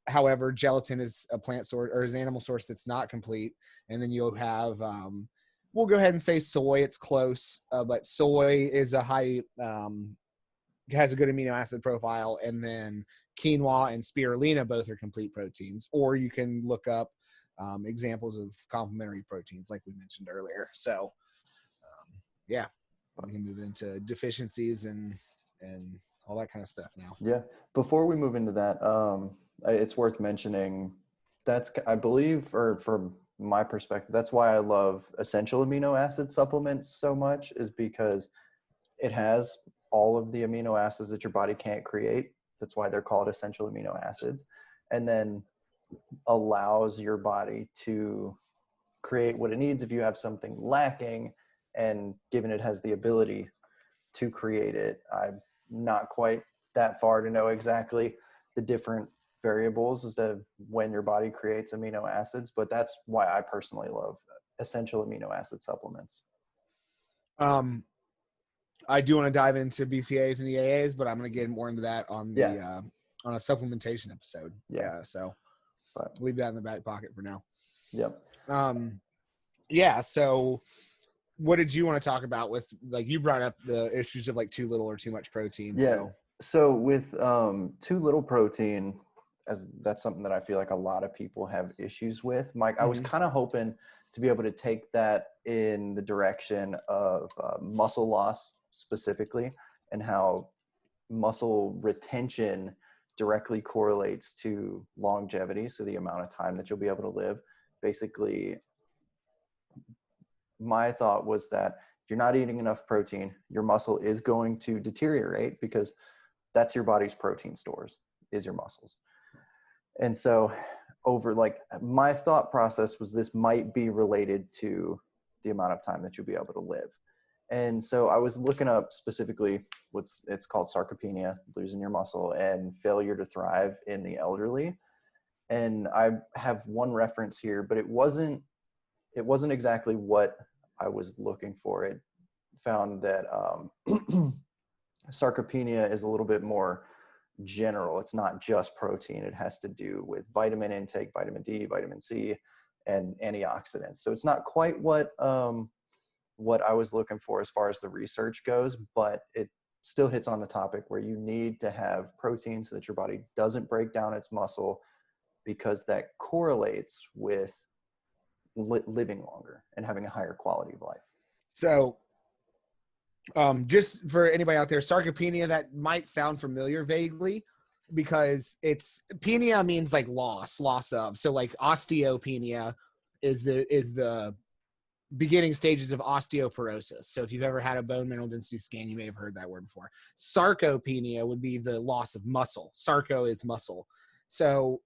Speaker 1: However, gelatin is a plant source, or is an animal source that's not complete. And then you'll have, we'll go ahead and say soy. It's close, but soy is a high, has a good amino acid profile. And then quinoa and spirulina both are complete proteins. Or you can look up examples of complementary proteins like we mentioned earlier. So yeah. we can move into deficiencies and all that kind of stuff now.
Speaker 2: Yeah. Before we move into that, it's worth mentioning that's, I believe, or from my perspective, that's why I love essential amino acid supplements so much, is because it has all of the amino acids that your body can't create. That's why they're called essential amino acids. And then allows your body to create what it needs if you have something lacking, and given it has the ability to create it. I'm not quite that far to know exactly the different variables as to when your body creates amino acids, but that's why I personally love essential amino acid supplements.
Speaker 1: I do want to dive into BCAAs and EAAs, but I'm going to get more into that on the on a supplementation episode. Yeah, so
Speaker 2: but
Speaker 1: leave that in the back pocket for now.
Speaker 2: Yep.
Speaker 1: Yeah. So, what did you want to talk about with, like, you brought up the issues of like too little or too much protein?
Speaker 2: Yeah. So with too little protein, as that's something that I feel like a lot of people have issues with. Mike, I was kind of hoping to be able to take that in the direction of muscle loss specifically, and how muscle retention directly correlates to longevity. So the amount of time that you'll be able to live. Basically, my thought was that if you're not eating enough protein, your muscle is going to deteriorate, because that's your body's protein stores, is your muscles. And so my thought process was this might be related to the amount of time that you'll be able to live. And so I was looking up specifically it's called sarcopenia, losing your muscle, and failure to thrive in the elderly. And I have one reference here, but it wasn't exactly what I was looking for. It found that sarcopenia is a little bit more general. It's not just protein. It has to do with vitamin intake, vitamin D, vitamin C, and antioxidants. So it's not quite what I was looking for as far as the research goes, but it still hits on the topic where you need to have protein so that your body doesn't break down its muscle, because that correlates with living longer and having a higher quality of life.
Speaker 1: So, just for anybody out there, sarcopenia, that might sound familiar vaguely, because it's penia means like loss of. So like osteopenia is the beginning stages of osteoporosis. So if you've ever had a bone mineral density scan, you may have heard that word before. Sarcopenia would be the loss of muscle. Sarco is muscle. So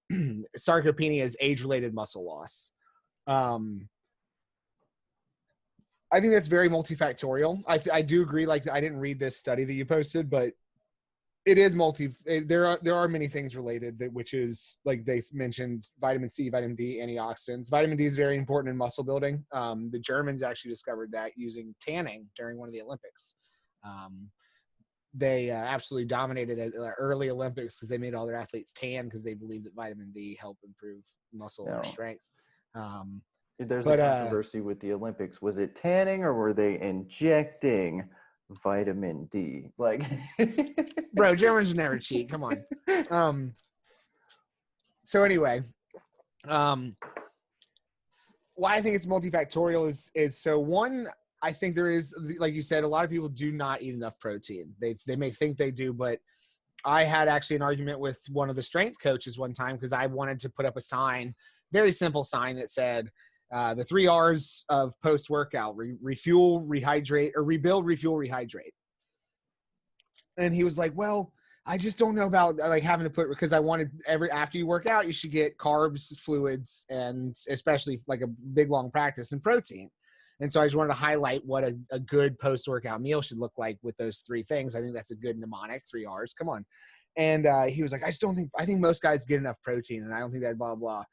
Speaker 1: sarcopenia is age-related muscle loss. I think that's very multifactorial. I do agree. Like, I didn't read this study that you posted, but it is there are many things related, that, which is, like they mentioned, vitamin C, vitamin D, antioxidants. Vitamin D is very important in muscle building. The Germans actually discovered that using tanning during one of the Olympics. They absolutely dominated at the early Olympics because they made all their athletes tan, because they believed that vitamin D helped improve muscle or strength.
Speaker 2: There's a controversy with the Olympics. Was it tanning, or were they injecting vitamin D? Like,
Speaker 1: bro, Germans never cheat. Come on. So anyway, why I think it's multifactorial is so one, I think there is, like you said, a lot of people do not eat enough protein. They may think they do, but I had actually an argument with one of the strength coaches one time, because I wanted to put up a sign, very simple sign, that said, the 3 R's of post-workout: refuel, rehydrate, or rebuild, refuel, rehydrate. And he was like, well, I just don't know about like having to put, because I wanted after you work out, you should get carbs, fluids, and especially like a big long practice, and protein. And so I just wanted to highlight what a good post-workout meal should look like with those 3 things. I think that's a good mnemonic, 3 R's. Come on. And he was like, I think most guys get enough protein, and I don't think that blah, blah.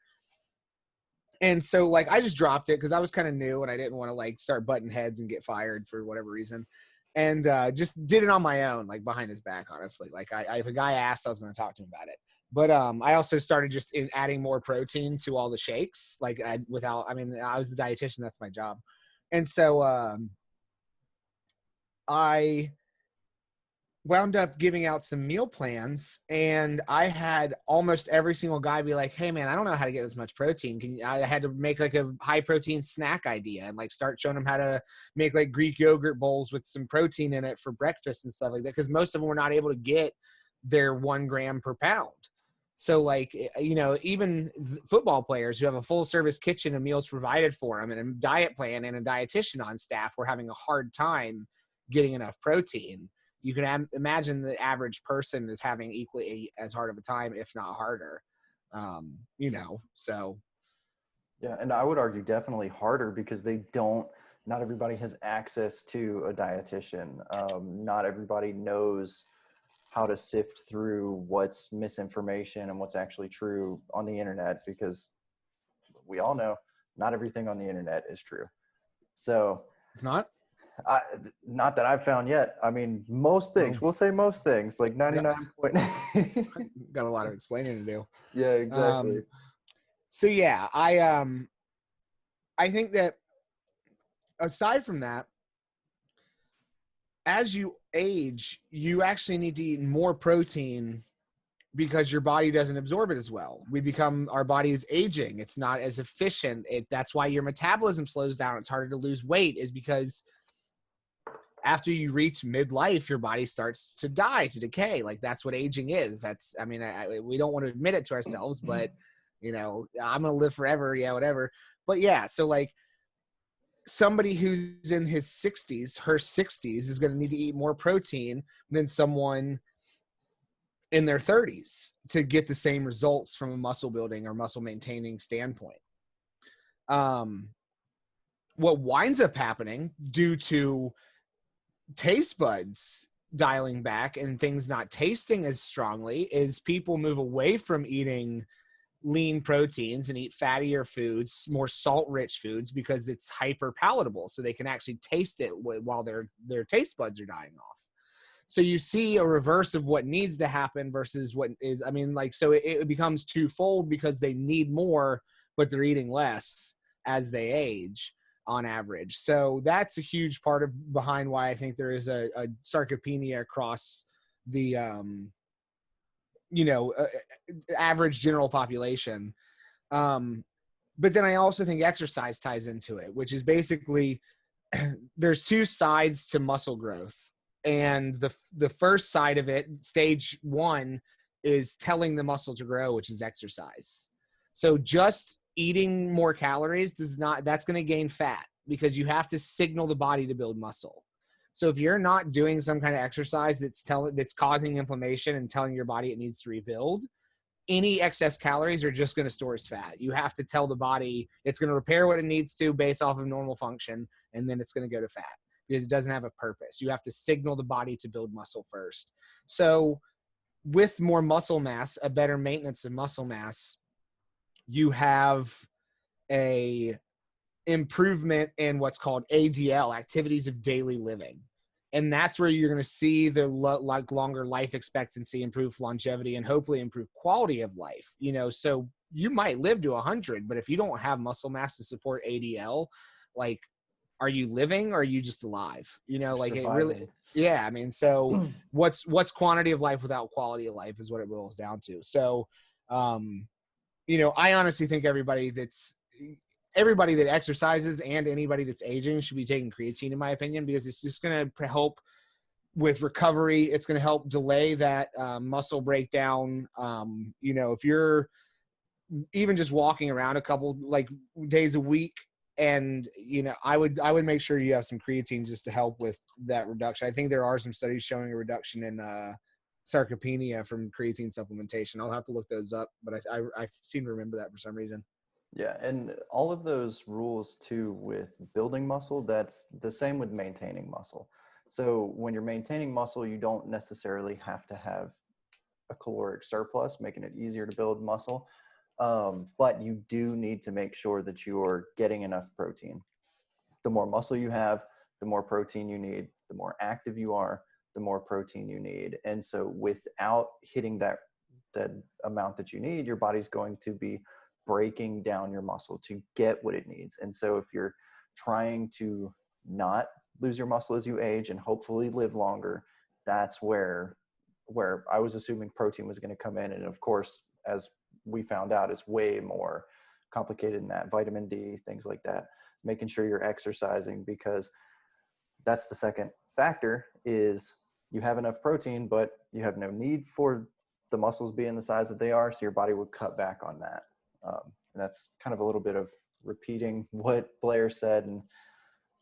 Speaker 1: And so, like, I just dropped it because I was kind of new and I didn't want to like start butting heads and get fired for whatever reason. And just did it on my own, like behind his back, honestly. Like, if a guy asked, I was going to talk to him about it. But I also started just adding more protein to all the shakes. Like, I was the dietitian. That's my job. And so I wound up giving out some meal plans, and I had almost every single guy be like, "Hey man, I don't know how to get as much protein. I had to make like a high protein snack idea and like start showing them how to make like Greek yogurt bowls with some protein in it for breakfast and stuff like that. Cause most of them were not able to get their 1 gram per pound. So like, even football players who have a full service kitchen and meals provided for them and a diet plan and a dietitian on staff were having a hard time getting enough protein. You can imagine the average person is having equally as hard of a time, if not harder. So.
Speaker 2: Yeah, and I would argue definitely harder because not everybody has access to a dietitian. Not everybody knows how to sift through what's misinformation and what's actually true on the internet, because we all know not everything on the internet is true. So
Speaker 1: It's not?
Speaker 2: Not that I've found yet. I mean, most things, we'll say most things, like 99 point.
Speaker 1: Got a lot of explaining to do.
Speaker 2: Yeah, exactly.
Speaker 1: So yeah, I think that aside from that, as you age, you actually need to eat more protein because your body doesn't absorb it as well. Our body is aging. It's not as efficient. That's why your metabolism slows down. It's harder to lose weight, is because after you reach midlife, your body starts to die, to decay. Like that's what aging is. We don't want to admit it to ourselves, but I'm going to live forever. Yeah, whatever. But yeah, so like somebody who's in her 60s is going to need to eat more protein than someone in their 30s to get the same results from a muscle building or muscle maintaining standpoint. What winds up happening due to taste buds dialing back and things not tasting as strongly is people move away from eating lean proteins and eat fattier foods, more salt-rich foods, because it's hyper palatable, so they can actually taste it while their taste buds are dying off. So you see a reverse of what needs to happen versus what is. So it becomes twofold because they need more, but they're eating less as they age on average. So that's a huge part of behind why I think there is a sarcopenia across the average general population. But then I also think exercise ties into it, which is basically there's two sides to muscle growth. And the first side of it, stage one, is telling the muscle to grow, which is exercise. So just eating more calories that's going to gain fat because you have to signal the body to build muscle. So if you're not doing some kind of exercise that's causing inflammation and telling your body it needs to rebuild, any excess calories are just going to store as fat. You have to tell the body it's going to repair what it needs to based off of normal function, and then it's going to go to fat because it doesn't have a purpose. You have to signal the body to build muscle first. So with more muscle mass, a better maintenance of muscle mass, you have a improvement in what's called ADL, activities of daily living. And that's where you're going to see the longer life expectancy, improve longevity, and hopefully improve quality of life. So you might live to 100, but if you don't have muscle mass to support ADL, like, are you living or are you just alive? Like surviving. It really, yeah. So what's quantity of life without quality of life is what it boils down to. So, I honestly think everybody that exercises and anybody that's aging should be taking creatine, in my opinion, because it's just going to help with recovery. It's going to help delay that muscle breakdown. If you're even just walking around a couple days a week, and I would make sure you have some creatine just to help with that reduction. I think there are some studies showing a reduction in sarcopenia from creatine supplementation. I'll have to look those up, but I seem to remember that for some reason.
Speaker 2: Yeah, and all of those rules too with building muscle, that's the same with maintaining muscle. So when you're maintaining muscle, you don't necessarily have to have a caloric surplus, making it easier to build muscle. But you do need to make sure that you're getting enough protein. The more muscle you have, the more protein you need. The more active you are, the more protein you need. And so without hitting that amount that you need, your body's going to be breaking down your muscle to get what it needs. And so if you're trying to not lose your muscle as you age and hopefully live longer, that's where I was assuming protein was going to come in. And of course, as we found out, it's way more complicated than that. Vitamin D, things like that, making sure you're exercising, because that's the second factor is you have enough protein, but you have no need for the muscles being the size that they are. So your body would cut back on that. And that's kind of a little bit of repeating what Blair said. And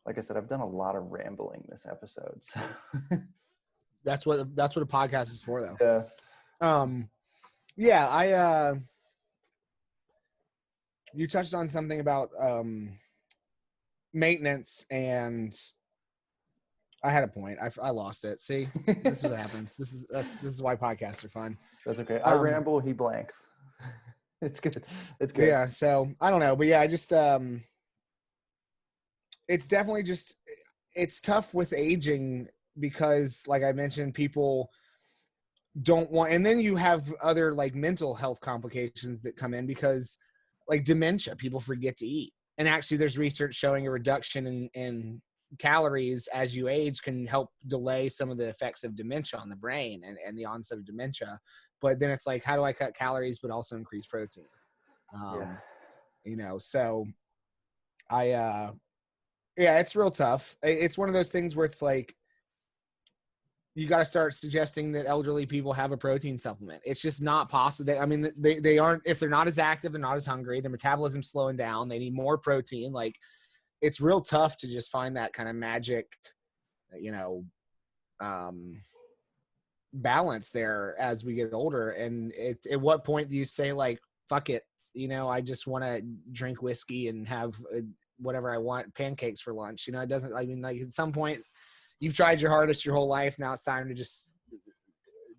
Speaker 2: like I said, I've done a lot of rambling this episode. So.
Speaker 1: That's what a podcast is for, though.
Speaker 2: Yeah.
Speaker 1: Yeah, you touched on something about maintenance, and I had a point. I lost it. See, this is what happens. This is why podcasts are fun.
Speaker 2: That's okay. I ramble. He blanks. It's good. It's good.
Speaker 1: Yeah. So I don't know, but yeah, I just it's definitely just, it's tough with aging because, like I mentioned, people don't want, and then you have other like mental health complications that come in because, like dementia, people forget to eat. And actually there's research showing a reduction in calories as you age can help delay some of the effects of dementia on the brain and the onset of dementia. But then it's like, how do I cut calories but also increase protein? You know, so yeah, it's real tough. It's one of those things where it's like, you got to start suggesting that elderly people have a protein supplement. It's just not possible. I mean, they aren't, if they're not as active, they're not as hungry, their metabolism's slowing down, they need more protein. Like, it's real tough to just find that kind of magic, you know, balance there as we get older. And at what point do you say, like, fuck it, you know, I just want to drink whiskey and have whatever I want, pancakes for lunch. You know, it doesn't, I mean, like at some point you've tried your hardest your whole life. Now it's time to just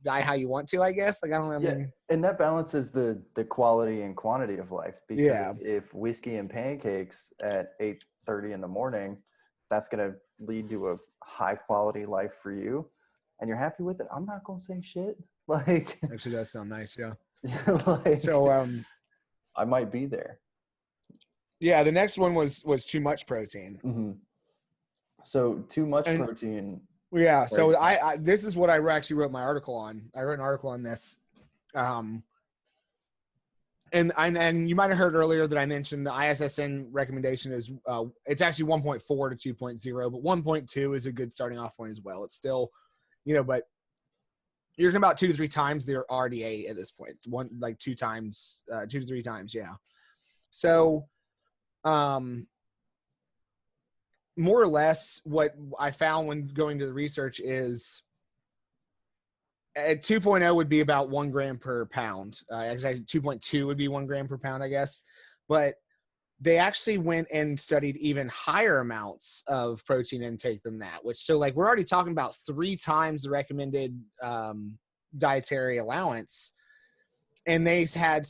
Speaker 1: die how you want to, I guess. Like, I don't know.
Speaker 2: Yeah. And that balances the quality and quantity of life, because if whiskey and pancakes at 8:30 in the morning, that's going to lead to a high quality life for you and you're happy with it, I'm not going to say shit. Like,
Speaker 1: actually does sound nice. Yeah.
Speaker 2: Like,
Speaker 1: so,
Speaker 2: I might be there.
Speaker 1: Yeah. The next one was too much protein.
Speaker 2: Mm-hmm. So too much protein.
Speaker 1: Yeah. So I this is what I actually wrote my article on. I wrote an article on this. And you might have heard earlier that I mentioned the ISSN recommendation is it's actually 1.4 to 2.0, but 1.2 is a good starting off point as well. It's still, you know, but you're talking about 2 to 3 times their RDA at this point. 2 to 3 times. Yeah. So, more or less what I found when going to the research is at 2.0 would be about 1 gram per pound. Actually 2.2 would be 1 gram per pound, I guess. But they actually went and studied even higher amounts of protein intake than that, which, so like we're already talking about 3 times the recommended dietary allowance. And they had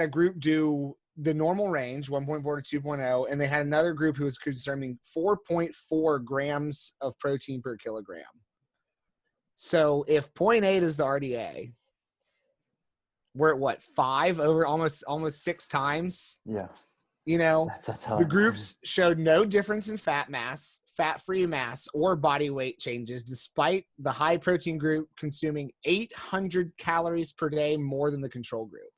Speaker 1: a group do the normal range, 1.4 to 2.0, and they had another group who was consuming 4.4 grams of protein per kilogram. So if 0.8 is the RDA, we're at what, 5 over almost 6 times?
Speaker 2: Yeah.
Speaker 1: You know,
Speaker 2: that's a
Speaker 1: the groups showed no difference in fat mass, fat-free mass, or body weight changes, despite the high protein group consuming 800 calories per day more than the control group.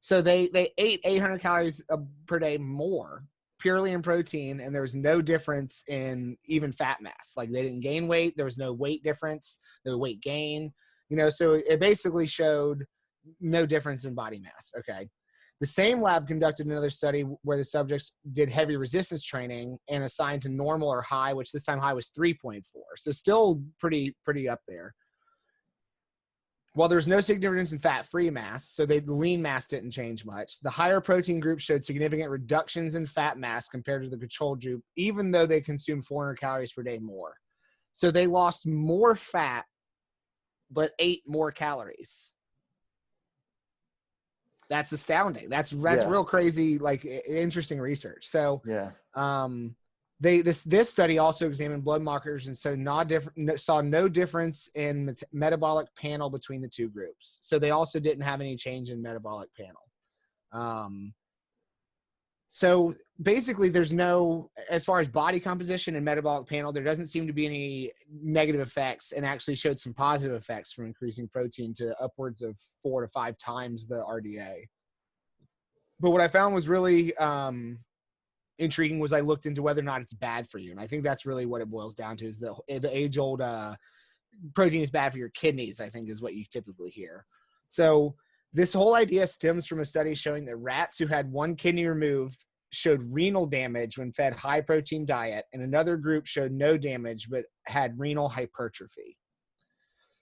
Speaker 1: So they ate 800 calories per day more purely in protein, and there was no difference in even fat mass. Like, they didn't gain weight. There was no weight difference, no weight gain. You know, so it basically showed no difference in body mass. Okay. The same lab conducted another study where the subjects did heavy resistance training and assigned to normal or high, which this time high was 3.4. So still pretty up there. While there's no significance in fat-free mass, so the lean mass didn't change much, the higher protein group showed significant reductions in fat mass compared to the control group, even though they consumed 400 calories per day more. So they lost more fat, but ate more calories. That's astounding. That's real crazy, like interesting research. So
Speaker 2: yeah.
Speaker 1: This study also examined blood markers and saw no difference in the metabolic panel between the two groups. So they also didn't have any change in metabolic panel. So basically there's no, as far as body composition and metabolic panel, there doesn't seem to be any negative effects, and actually showed some positive effects from increasing protein to upwards of 4 to 5 times the RDA. But what I found was really intriguing was I looked into whether or not it's bad for you. And I think that's really what it boils down to, is the age old protein is bad for your kidneys, I think is what you typically hear. So this whole idea stems from a study showing that rats who had one kidney removed showed renal damage when fed high protein diet, and another group showed no damage but had renal hypertrophy.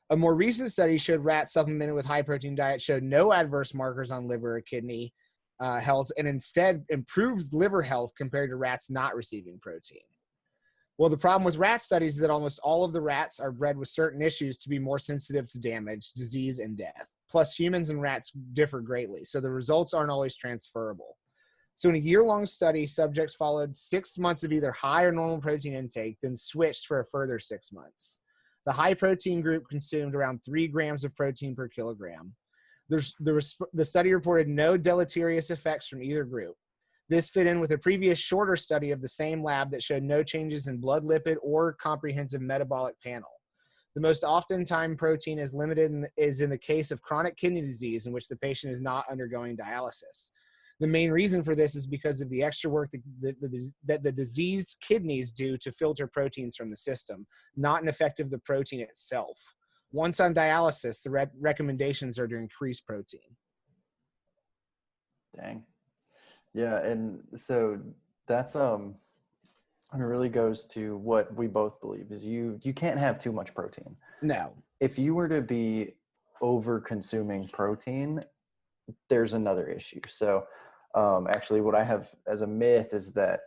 Speaker 1: A more recent study showed rats supplemented with high protein diet showed no adverse markers on liver or kidney health, and instead improved liver health compared to rats not receiving protein. Well, the problem with rat studies is that almost all of the rats are bred with certain issues to be more sensitive to damage, disease, and death. Plus, humans and rats differ greatly, so the results aren't always transferable. So in a year-long study, subjects followed 6 months of either high or normal protein intake, then switched for a further 6 months. The high protein group consumed around 3 grams of protein per kilogram. The study reported no deleterious effects from either group. This fit in with a previous shorter study of the same lab that showed no changes in blood lipid or comprehensive metabolic panel. The most often time protein is limited is in the case of chronic kidney disease, in which the patient is not undergoing dialysis. The main reason for this is because of the extra work that the diseased kidneys do to filter proteins from the system, not an effect of the protein itself. Once on dialysis, the recommendations are to increase protein.
Speaker 2: Dang. Yeah, and so that's it really goes to what we both believe is you can't have too much protein.
Speaker 1: No.
Speaker 2: If you were to be over consuming protein, there's another issue. So actually what I have as a myth is that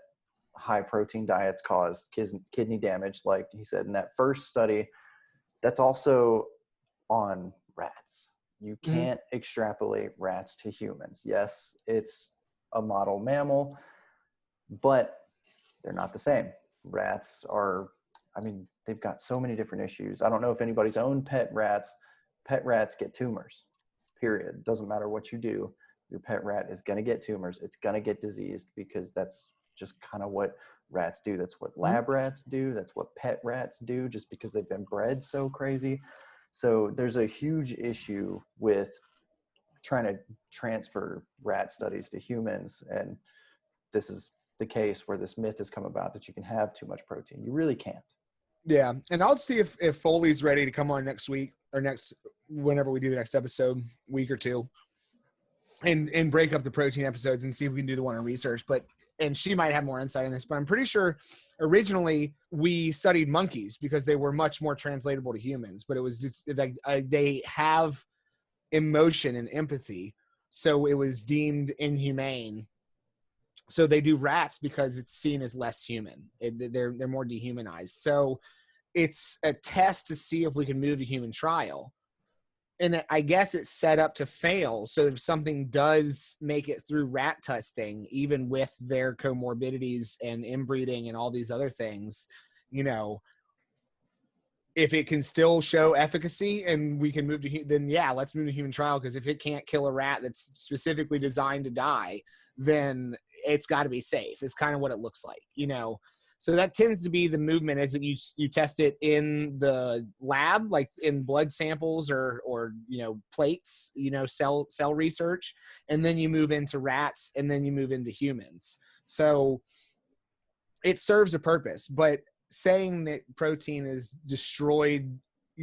Speaker 2: high protein diets cause kidney damage, like he said in that first study. That's also on rats. You can't extrapolate rats to humans. Yes, it's a model mammal, but they're not the same. Rats are, I mean, they've got so many different issues. I don't know if anybody's owned pet rats. Pet rats get tumors, period. Doesn't matter what you do. Your pet rat is going to get tumors. It's going to get diseased, because that's just kind of what rats do. That's what lab rats do. That's what pet rats do, just because they've been bred so crazy. So there's a huge issue with trying to transfer rat studies to humans. And this is the case where this myth has come about that you can have too much protein. You really can't.
Speaker 1: Yeah. And I'll see if Foley's ready to come on next week, or whenever we do the next episode, week or two, and break up the protein episodes and see if we can do the one on research. And she might have more insight on this, but I'm pretty sure originally we studied monkeys because they were much more translatable to humans, but it was just like they have emotion and empathy, so it was deemed inhumane. So they do rats because it's seen as less human. They're more dehumanized. So it's a test to see if we can move to human trial. And I guess it's set up to fail. So if something does make it through rat testing, even with their comorbidities and inbreeding and all these other things, if it can still show efficacy and we can move to, then yeah, let's move to human trial. Because if it can't kill a rat that's specifically designed to die, then it's got to be safe. It's kind of what it looks like, So that tends to be the movement, is that you test it in the lab, like in blood samples or plates, cell research, and then you move into rats, and then you move into humans. So it serves a purpose, but saying that protein is it's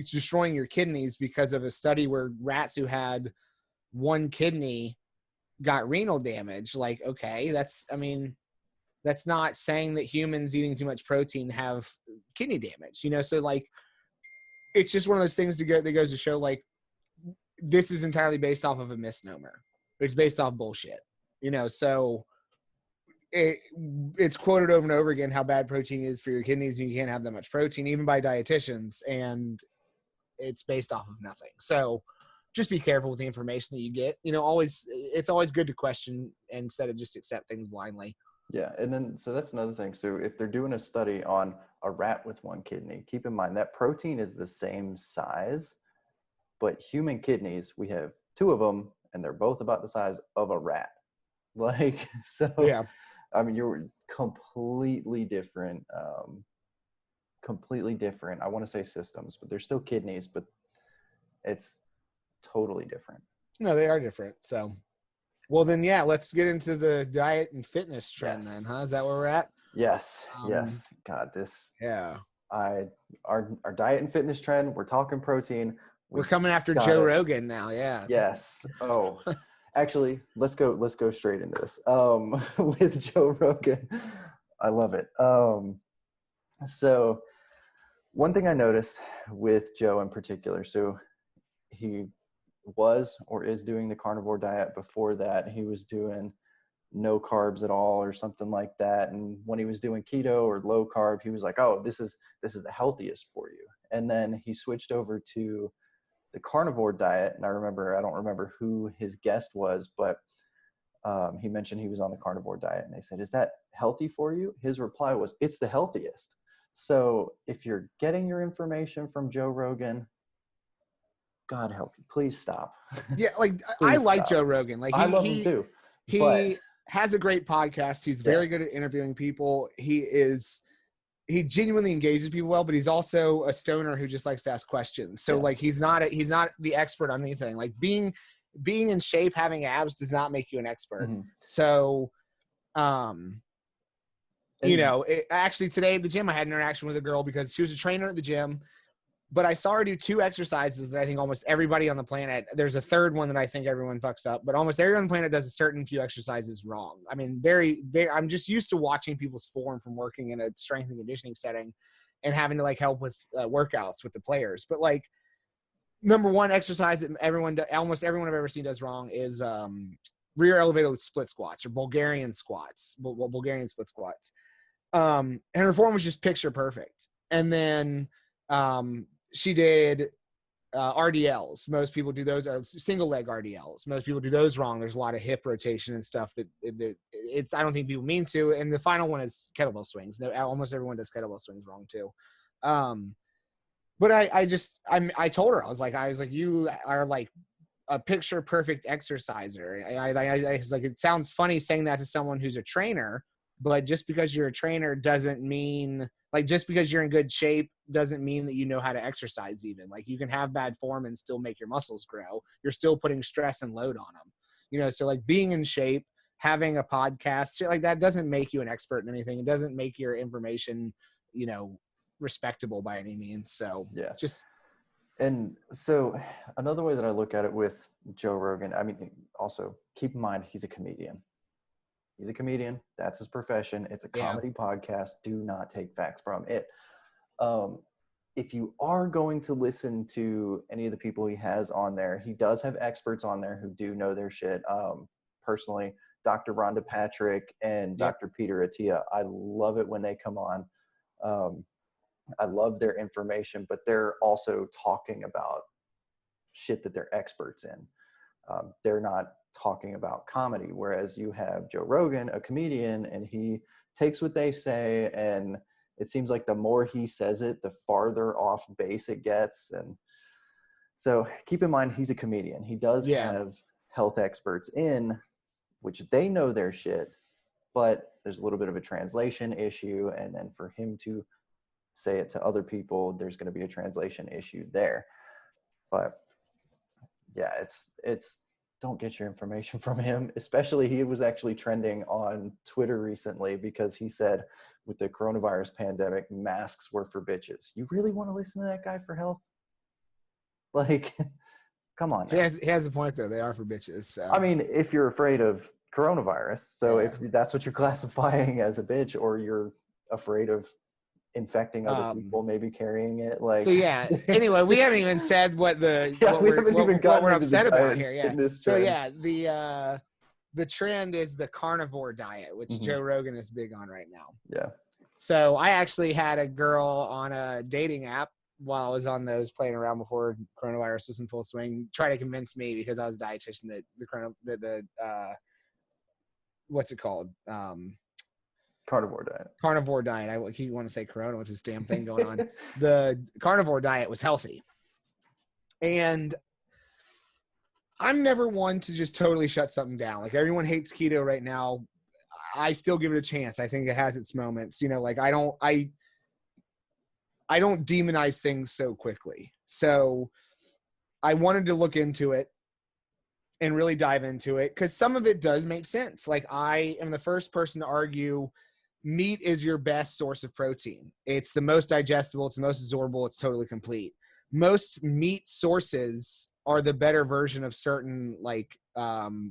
Speaker 1: destroying your kidneys because of a study where rats who had one kidney got renal damage, like, okay, that's not saying that humans eating too much protein have kidney damage, so like, it's just one of those things that goes to show, like, this is entirely based off of a misnomer. It's based off bullshit, so it's quoted over and over again how bad protein is for your kidneys, and you can't have that much protein, even by dietitians, and it's based off of nothing. So just be careful with the information that you get. It's always good to question instead of just accept things blindly.
Speaker 2: Yeah, and then so that's another thing. So if they're doing a study on a rat with one kidney, keep in mind that protein is the same size, but human kidneys, we have 2 of them, and they're both about the size of a rat. Like, so
Speaker 1: Yeah.
Speaker 2: I mean, you're completely different. Completely different. I want to say systems, but they're still kidneys, but it's totally different.
Speaker 1: No, they are different. So, well, then, yeah, let's get into the diet and fitness trend
Speaker 2: Yes.
Speaker 1: then, huh? Is that where we're at?
Speaker 2: Yes.
Speaker 1: Um,
Speaker 2: Yes. God, this.
Speaker 1: yeah.
Speaker 2: Our diet and fitness trend. We're talking protein.
Speaker 1: We're
Speaker 2: We
Speaker 1: coming after Joe
Speaker 2: gotta.
Speaker 1: Rogan now. Yeah.
Speaker 2: Yes. Oh, actually, let's go straight into this. With Joe Rogan, I love it. So one thing I noticed with Joe in particular, so he was or is doing the carnivore diet. Before that, he was doing no carbs at all or something like that. And when he was doing keto or low carb, he was like, oh, this is the healthiest for you. And then he switched over to the carnivore diet. And I don't remember who his guest was, but he mentioned he was on the carnivore diet. And they said, is that healthy for you? His reply was, it's the healthiest. So if you're getting your information from Joe Rogan, God help you, please stop.
Speaker 1: Yeah. Like, I
Speaker 2: Please
Speaker 1: like
Speaker 2: stop.
Speaker 1: Joe Rogan. Like,
Speaker 2: I love him too, but
Speaker 1: he has a great podcast. He's
Speaker 2: yeah,
Speaker 1: very good at interviewing people. He genuinely engages people well, but he's also a stoner who just likes to ask questions. So
Speaker 2: yeah,
Speaker 1: like, he's not the expert on anything. Like, being in shape, having abs does not make you an expert.
Speaker 2: mm-hmm.
Speaker 1: So,
Speaker 2: And
Speaker 1: actually today at the gym, I had an interaction with a girl because she was a trainer at the gym, but I saw her do 2 exercises that I think almost everybody on the planet, there's a third one that I think everyone fucks up, but almost everyone on the planet does a certain few exercises wrong. I mean, very, very, I'm just used to watching people's form from working in a strength and conditioning setting and having to like help with workouts with the players. But like, number one exercise that almost everyone I've ever seen does wrong is rear elevated split squats or Bulgarian squats, Bulgarian split squats. And her form was just picture perfect. And then she did RDLs. Most people do those, are single leg RDLs. Most people do those wrong. There's a lot of hip rotation and stuff that it's, I don't think people mean to. And the final one is kettlebell swings. No, almost everyone does kettlebell swings wrong too. But I told her, I was like, you are like a picture perfect exerciser. And I was like, it sounds funny saying that to someone who's a trainer, but just because you're a trainer doesn't mean, like, just because you're in good shape doesn't mean that you know how to exercise even. Like, you can have bad form and still make your muscles grow. You're still putting stress and load on them. So like, being in shape, having a podcast, shit like that doesn't make you an expert in anything. It doesn't make your information, respectable by any means. So
Speaker 2: yeah.
Speaker 1: just,
Speaker 2: And so another way that I look at it with Joe Rogan, I mean, also keep in mind, he's a comedian. He's a comedian. That's his profession. It's a comedy podcast. Do not take facts from it. If you are going to listen to any of the people he has on there, he does have experts on there who do know their shit. Personally, Dr. Rhonda Patrick and Dr. Peter Attia, I love it when they come on. I love their information, but they're also talking about shit that they're experts in. They're not talking about comedy, whereas you have Joe Rogan, a comedian, and he takes what they say, and it seems like the more he says it, the farther off base it gets. And so keep in mind, he's a comedian. He does have health experts in, which they know their shit, but there's a little bit of a translation issue, and then for him to say it to other people, there's going to be a translation issue there. But yeah, it's don't get your information from him. Especially, he was actually trending on Twitter recently because he said with the coronavirus pandemic, masks were for bitches. You really want to listen to that guy for health? Like, come on now.
Speaker 1: he has a point though. They are for bitches. So.
Speaker 2: I mean, if you're afraid of coronavirus, so if that's what you're classifying as a bitch, or you're afraid of infecting other people, maybe carrying it, like.
Speaker 1: So yeah. Anyway, we haven't even said what we're upset about here. Yeah. So yeah, the trend is the carnivore diet, which Joe Rogan is big on right now.
Speaker 2: Yeah.
Speaker 1: So I actually had a girl on a dating app while I was on those playing around before coronavirus was in full swing, try to convince me, because I was a dietitian, that the what's it called?
Speaker 2: Carnivore diet.
Speaker 1: Carnivore diet. I keep want to say Corona with this damn thing going on. The carnivore diet was healthy. And I'm never one to just totally shut something down. Like, everyone hates keto right now. I still give it a chance. I think it has its moments. You know, like I don't demonize things so quickly. So I wanted to look into it and really dive into it because some of it does make sense. Like I am the first person to argue meat is your best source of protein. It's the most digestible. It's the most absorbable. It's totally complete. Most meat sources are the better version of certain like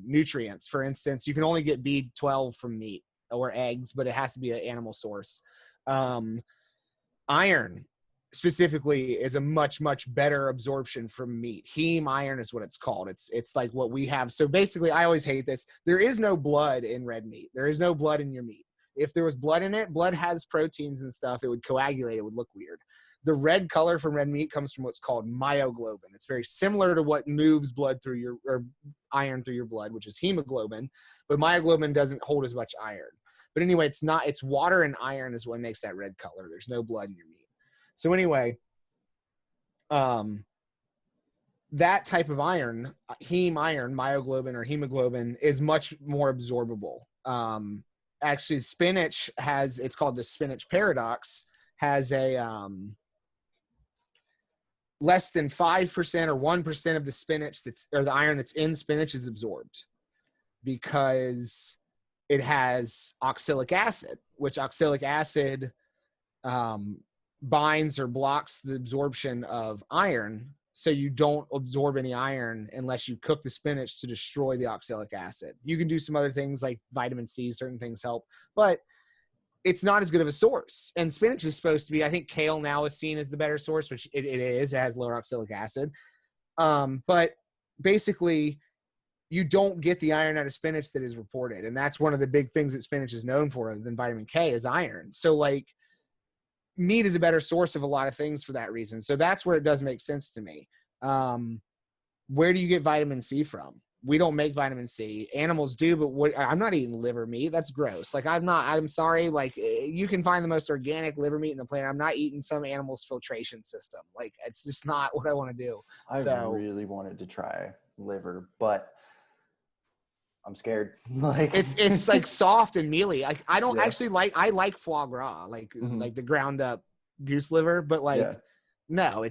Speaker 1: nutrients. For instance, you can only get B12 from meat or eggs, but it has to be an animal source. Iron specifically is a much better absorption from meat. Heme iron is what it's called. It's like what we have. So basically, I always hate this. There is no blood in red meat. There is no blood in your meat. If there was blood in it, blood has proteins and stuff. It would coagulate. It would look weird. The red color from red meat comes from what's called myoglobin. It's very similar to what moves blood through your, or iron through your blood, which is hemoglobin, but myoglobin doesn't hold as much iron. But anyway, it's water and iron is what makes that red color. There's no blood in your meat. So anyway, that type of iron, heme iron, myoglobin or hemoglobin, is much more absorbable. Actually, spinach has, it's called the spinach paradox, has a less than 5% or 1% of the spinach or the iron that's in spinach is absorbed because it has oxalic acid, which oxalic acid binds or blocks the absorption of iron. So you don't absorb any iron unless you cook the spinach to destroy the oxalic acid. You can do some other things like vitamin C, certain things help, but it's not as good of a source. And spinach is supposed to be, I think kale now is seen as the better source, which it is. It has lower oxalic acid. But basically, you don't get the iron out of spinach that is reported. And that's one of the big things that spinach is known for, other than vitamin K, is iron. So like, meat is a better source of a lot of things for that reason. So that's where it does make sense to me. Where do you get vitamin C from? We don't make vitamin C. Animals do, but I'm not eating liver meat. That's gross. Like I'm sorry. Like you can find the most organic liver meat in the planet. I'm not eating some animal's filtration system. Like it's just not what I want to do.
Speaker 2: I've really wanted to try liver, but I'm scared. Like
Speaker 1: it's like soft and mealy. Like I don't actually I like foie gras, like like the ground up goose liver, but like no,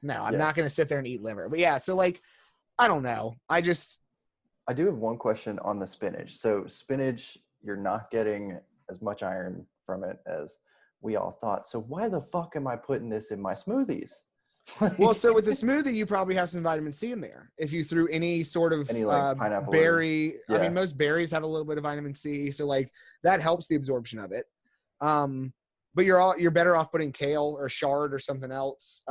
Speaker 1: I'm not going to sit there and eat liver. But yeah, so like I don't know. I
Speaker 2: do have one question on the spinach. So spinach, you're not getting as much iron from it as we all thought. So why the fuck am I putting this in my smoothies?
Speaker 1: Well, so with the smoothie, you probably have some vitamin C in there. If you threw any sort of
Speaker 2: like pineapple
Speaker 1: berry, I mean, most berries have a little bit of vitamin C, so like that helps the absorption of it. But you're better off putting kale or chard or something else.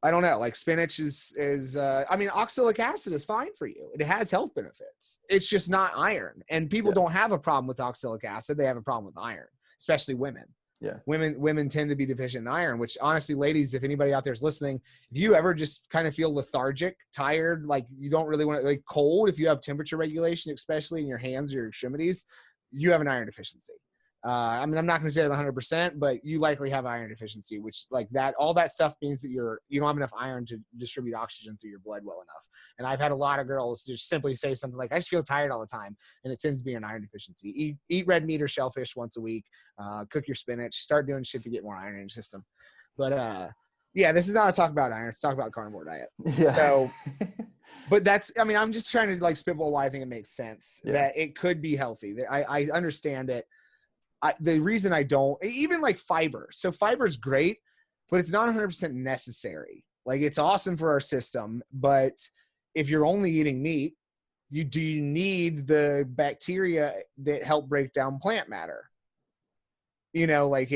Speaker 1: I don't know. Like spinach is I mean, oxalic acid is fine for you. It has health benefits. It's just not iron. And people don't have a problem with oxalic acid. They have a problem with iron, especially women.
Speaker 2: Yeah.
Speaker 1: Women tend to be deficient in iron, which honestly, ladies, if anybody out there is listening, if you ever just kind of feel lethargic, tired, like you don't really want to, like cold, if you have temperature regulation, especially in your hands or your extremities, you have an iron deficiency. I mean, I'm not going to say that 100%, but you likely have iron deficiency, which like that, all that stuff means that you don't have enough iron to distribute oxygen through your blood well enough. And I've had a lot of girls just simply say something like, I just feel tired all the time. And it tends to be an iron deficiency. Eat red meat or shellfish once a week, cook your spinach, start doing shit to get more iron in your system. But yeah, this is not a talk about iron. It's talk about carnivore diet.
Speaker 2: Yeah.
Speaker 1: So, but I mean, I'm just trying to like spitball why I think it makes sense that it could be healthy. I understand it. The reason I don't, even like fiber. So fiber is great, but it's not 100% necessary. Like it's awesome for our system, but if you're only eating meat, you need the bacteria that help break down plant matter. You know, like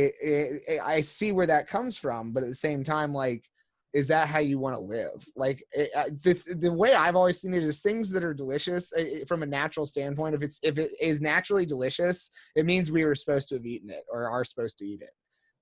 Speaker 1: I see where that comes from, but at the same time, like, is that how you want to live? Like the way I've always seen it is things that are delicious from a natural standpoint. If it is naturally delicious, it means we were supposed to have eaten it or are supposed to eat it.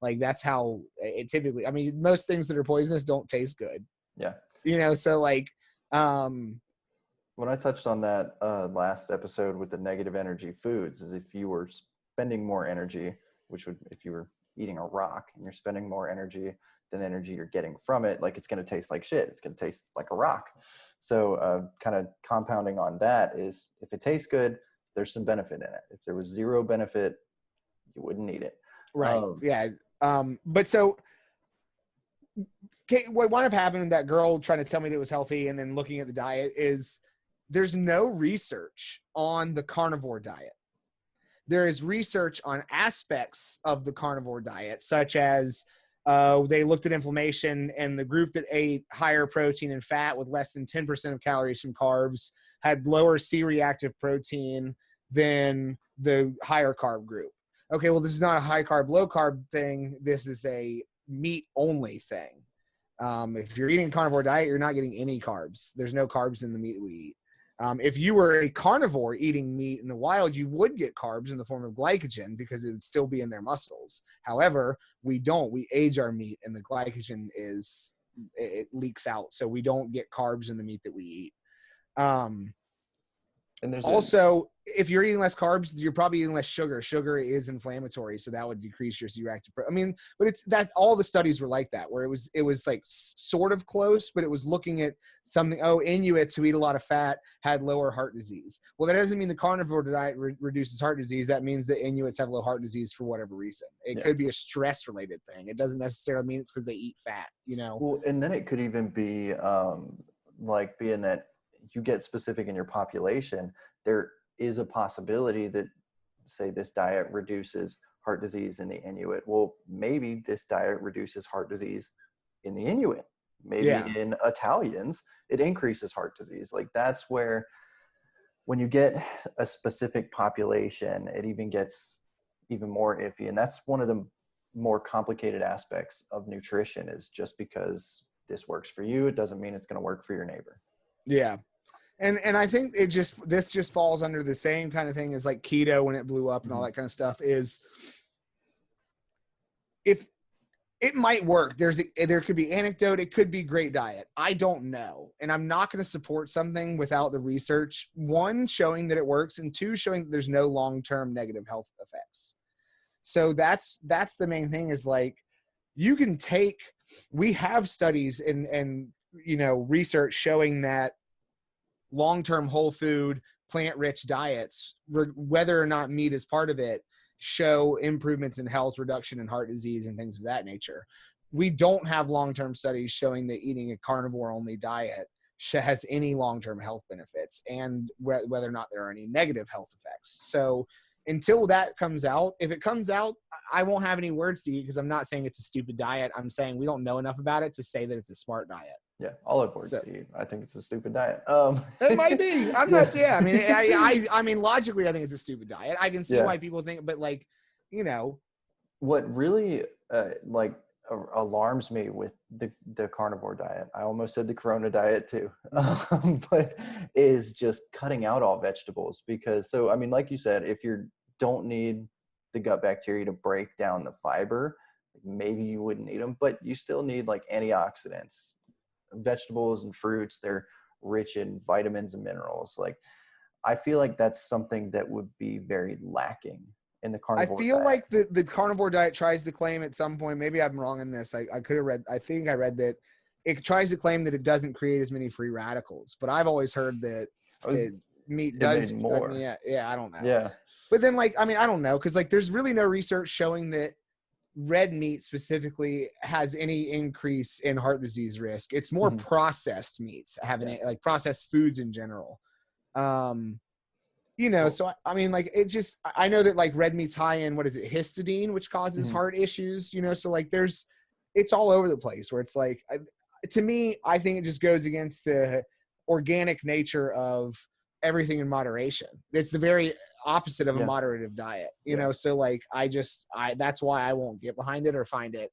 Speaker 1: Like that's how it typically, I mean, most things that are poisonous don't taste good.
Speaker 2: Yeah.
Speaker 1: You know, so like,
Speaker 2: when I touched on that last episode with the negative energy foods is if you were spending more energy, which would, if you were eating a rock and you're spending more energy than energy you're getting from it, like it's going to taste like shit. It's going to taste like a rock. So kind of compounding on that is, if it tastes good, there's some benefit in it. If there was zero benefit, you wouldn't eat it.
Speaker 1: Right. Yeah. But so what wound up happening, that girl trying to tell me that it was healthy and then looking at the diet, is there's no research on the carnivore diet. There is research on aspects of the carnivore diet, such as they looked at inflammation, and the group that ate higher protein and fat with less than 10% of calories from carbs had lower C-reactive protein than the higher carb group. Okay, well, this is not a high carb, low carb thing. This is a meat only thing. If you're eating a carnivore diet, you're not getting any carbs. There's no carbs in the meat we eat. If you were a carnivore eating meat in the wild, you would get carbs in the form of glycogen because it would still be in their muscles. However, we don't. We age our meat, and the glycogen it leaks out. So we don't get carbs in the meat that we eat. And there's also, if you're eating less carbs, you're probably eating less sugar. Sugar is inflammatory, so that would decrease your C-reactive. I mean, but it's that all the studies were like that, where it was like sort of close, but it was looking at something. Oh, Inuits who eat a lot of fat had lower heart disease. Well, that doesn't mean the carnivore diet reduces heart disease. That means that Inuits have low heart disease for whatever reason. It could be a stress-related thing. It doesn't necessarily mean it's because they eat fat. You know.
Speaker 2: Well, and then it could even be like being that you get specific in your population, there is a possibility that, say, this diet reduces heart disease in the Inuit. Well, maybe this diet reduces heart disease in the Inuit. Maybe in Italians, it increases heart disease. Like, that's where, when you get a specific population, it even gets even more iffy. And that's one of the more complicated aspects of nutrition, is just because this works for you, it doesn't mean it's going to work for your neighbor.
Speaker 1: Yeah. And I think this just falls under the same kind of thing as like keto when it blew up and all that kind of stuff. Is if it might work, there could be anecdote, it could be great diet. I don't know. And I'm not going to support something without the research, one, showing that it works, and two, showing that there's no long-term negative health effects. So that's the main thing, is like, we have studies and research showing that long-term whole food, plant-rich diets, whether or not meat is part of it, show improvements in health, reduction in heart disease, and things of that nature. We don't have long-term studies showing that eating a carnivore-only diet has any long-term health benefits, and whether or not there are any negative health effects. So until that comes out, if it comes out, I won't have any words to eat, because I'm not saying it's a stupid diet. I'm saying we don't know enough about it to say that it's a smart diet.
Speaker 2: Yeah, I'll have words to eat. I think it's a stupid diet.
Speaker 1: It might be. I'm not. Yeah, I mean, I mean, logically, I think it's a stupid diet. I can see why people think, but like,
Speaker 2: what really alarms me with the carnivore diet, I almost said the Corona diet too, but is just cutting out all vegetables. Because, so I mean, like you said, if you don't need the gut bacteria to break down the fiber, maybe you wouldn't eat them, but you still need like antioxidants. Vegetables and fruits, they're rich in vitamins and minerals. Like, I feel like that's something that would be very lacking in the carnivore diet. I feel
Speaker 1: like the carnivore diet tries to claim at some point, maybe I'm wrong in this, I could have read, I think I read that it tries to claim that it doesn't create as many free radicals, but I've always heard that meat does more. I don't know.
Speaker 2: Yeah.
Speaker 1: But then, like, I mean, I don't know, because like there's really no research showing that red meat specifically has any increase in heart disease risk. It's more processed meats having like processed foods in general. So I mean, like, it just, I know that like red meat's high in, histidine, which causes heart issues, so like it's all over the place, where it's like, to me, I think it just goes against the organic nature of everything in moderation. It's the very opposite of a moderative diet, you know? So like, that's why I won't get behind it or find it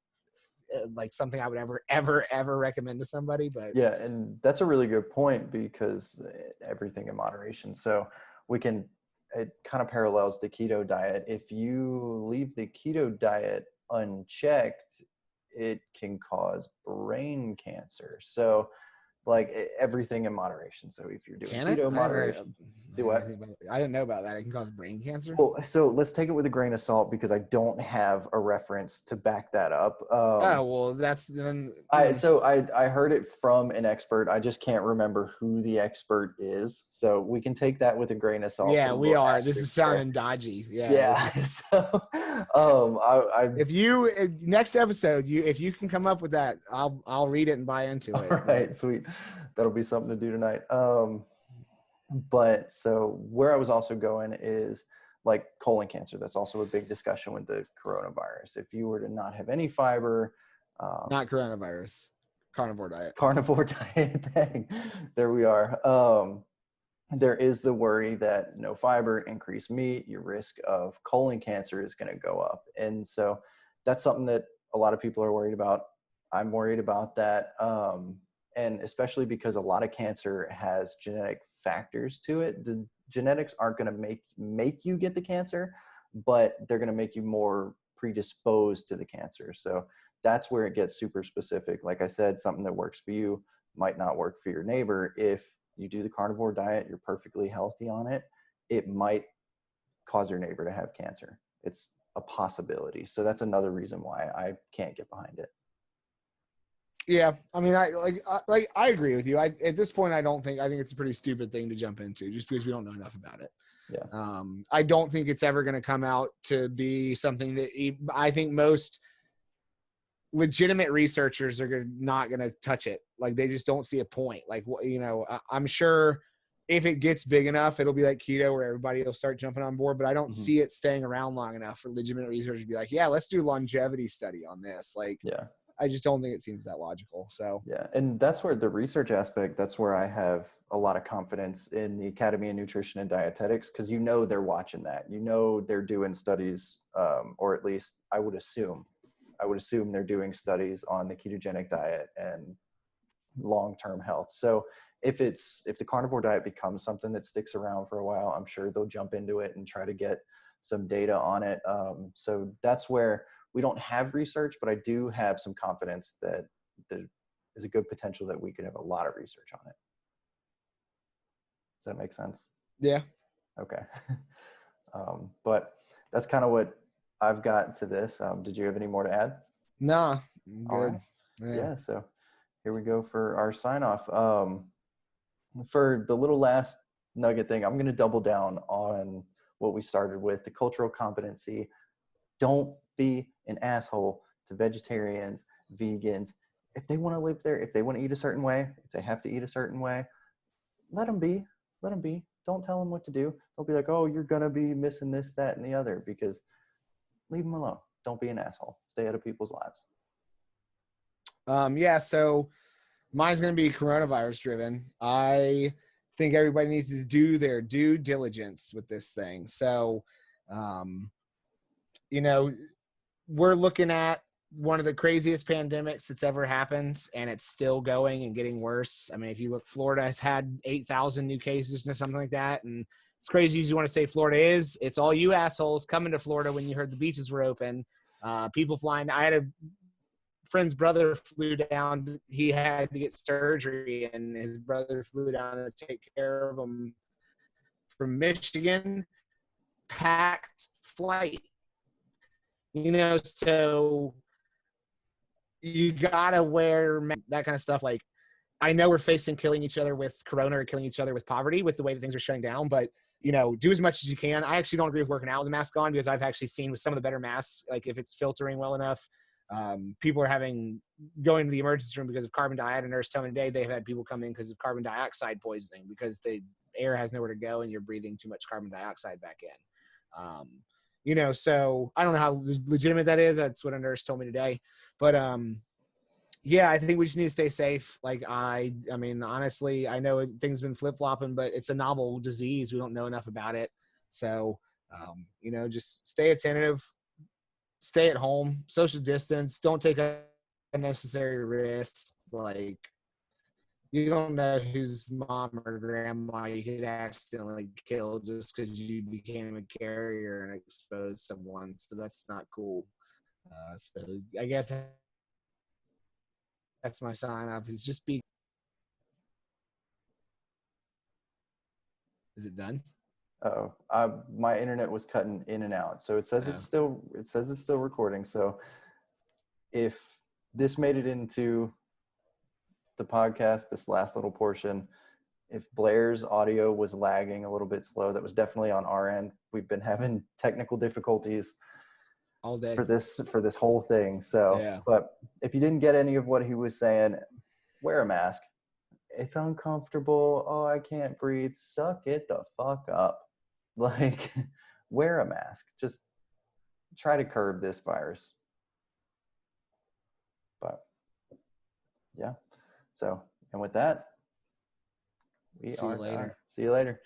Speaker 1: like something I would ever recommend to somebody. But
Speaker 2: yeah. And that's a really good point, because everything in moderation. So it kind of parallels the keto diet. If you leave the keto diet unchecked, it can cause brain cancer. So like everything in moderation. So if you're doing
Speaker 1: Can it?
Speaker 2: keto, moderation. Do what?
Speaker 1: I didn't know about that. It can cause brain cancer.
Speaker 2: Well, so let's take it with a grain of salt because I don't have a reference to back that up.
Speaker 1: Oh well, that's then.
Speaker 2: I heard it from an expert. I just can't remember who the expert is. So we can take that with a grain of salt.
Speaker 1: Yeah,
Speaker 2: Put a
Speaker 1: we
Speaker 2: little
Speaker 1: are. This is
Speaker 2: asterisk there.
Speaker 1: sounding dodgy. Yeah.
Speaker 2: Yeah. So I
Speaker 1: If you next episode, if you can come up with that, I'll read it and buy into it.
Speaker 2: all right, sweet. That'll be something to do tonight. But so where I was also going is like colon cancer. That's also a big discussion with the coronavirus. If you were to not have any fiber,
Speaker 1: Not coronavirus, carnivore diet.
Speaker 2: carnivore diet thing, there we are. There is the worry that no fiber, increased meat, your risk of colon cancer is going to go up. And so that's something that a lot of people are worried about. I'm worried about that. And especially because a lot of cancer has genetic factors to it. The genetics aren't going to make you get the cancer, but they're going to make you more predisposed to the cancer. So that's where it gets super specific. Like I said, something that works for you might not work for your neighbor. If you do the carnivore diet, you're perfectly healthy on it, it might cause your neighbor to have cancer. It's a possibility. So that's another reason why I can't get behind it.
Speaker 1: Yeah, I mean, I agree with you. At this point, I think it's a pretty stupid thing to jump into just because we don't know enough about it.
Speaker 2: Yeah.
Speaker 1: I don't think it's ever going to come out to be something that I think most legitimate researchers are not going to touch it. Like they just don't see a point. Like, I'm sure if it gets big enough, it'll be like keto where everybody will start jumping on board, but I don't see it staying around long enough for legitimate researchers to be like, yeah, let's do longevity study on this. Like,
Speaker 2: yeah.
Speaker 1: I just don't think it seems that logical. So
Speaker 2: yeah, and that's where the research aspect, that's where I have a lot of confidence in the Academy of Nutrition and Dietetics, because they're watching that. They're doing studies, or at least I would assume they're doing studies on the ketogenic diet and long-term health. So if the carnivore diet becomes something that sticks around for a while, I'm sure they'll jump into it and try to get some data on it. So that's where we don't have research, but I do have some confidence that there is a good potential that we could have a lot of research on it. Does that make sense?
Speaker 1: yeah.
Speaker 2: Okay. But that's kind of what I've got to this. Did you have any more to add?
Speaker 1: Nah, I'm
Speaker 2: All
Speaker 1: good.
Speaker 2: right. Yeah. So here we go for our sign off. For the little last nugget thing, I'm going to double down on what we started with, the cultural competency. Don't be an asshole to vegetarians, vegans. If they want to live there, if they want to eat a certain way, if they have to eat a certain way, let them be. Let them be. Don't tell them what to do. Don't be like, oh, you're going to be missing this, that, and the other, because leave them alone. Don't be an asshole. Stay out of people's lives.
Speaker 1: Yeah, so mine's going to be coronavirus driven. I think everybody needs to do their due diligence with this thing. So, we're looking at one of the craziest pandemics that's ever happened, and it's still going and getting worse. I mean, if you look, Florida has had 8,000 new cases or something like that. And it's crazy as you want to say Florida is. It's all you assholes coming to Florida when you heard the beaches were open. People flying. I had a friend's brother flew down. He had to get surgery, and his brother flew down to take care of him from Michigan. Packed flight. So you gotta wear that kind of stuff. Like, I know we're facing killing each other with corona or killing each other with poverty with the way that things are shutting down, but do as much as you can. I actually don't agree with working out with the mask on, because I've actually seen with some of the better masks, like if it's filtering well enough, people are going to the emergency room because of carbon dioxide. A nurse telling me today they've had people come in because of carbon dioxide poisoning, because the air has nowhere to go and you're breathing too much carbon dioxide back in. So I don't know how legitimate that is. That's what a nurse told me today. But yeah, I think we just need to stay safe. Like, I mean, honestly, I know things have been flip-flopping, but it's a novel disease. We don't know enough about it. So, just stay attentive, stay at home, social distance, don't take unnecessary risks. Like, you don't know whose mom or grandma you could accidentally kill just because you became a carrier and exposed someone. So that's not cool. So I guess that's my sign off, is just be Is it done?
Speaker 2: Oh, my internet was cutting in and out. So it says it's still recording. So if this made it into the podcast, this last little portion, if Blair's audio was lagging a little bit slow, that was definitely on our end. We've been having technical difficulties
Speaker 1: All day.
Speaker 2: for this whole thing. So,
Speaker 1: Yeah.
Speaker 2: but if you didn't get any of what he was saying, wear a mask. It's uncomfortable. Oh, I can't breathe. Suck it the fuck up. Like, wear a mask. Just try to curb this virus. But yeah. So, and with that, we
Speaker 1: See you
Speaker 2: are
Speaker 1: later.
Speaker 2: done. See you later.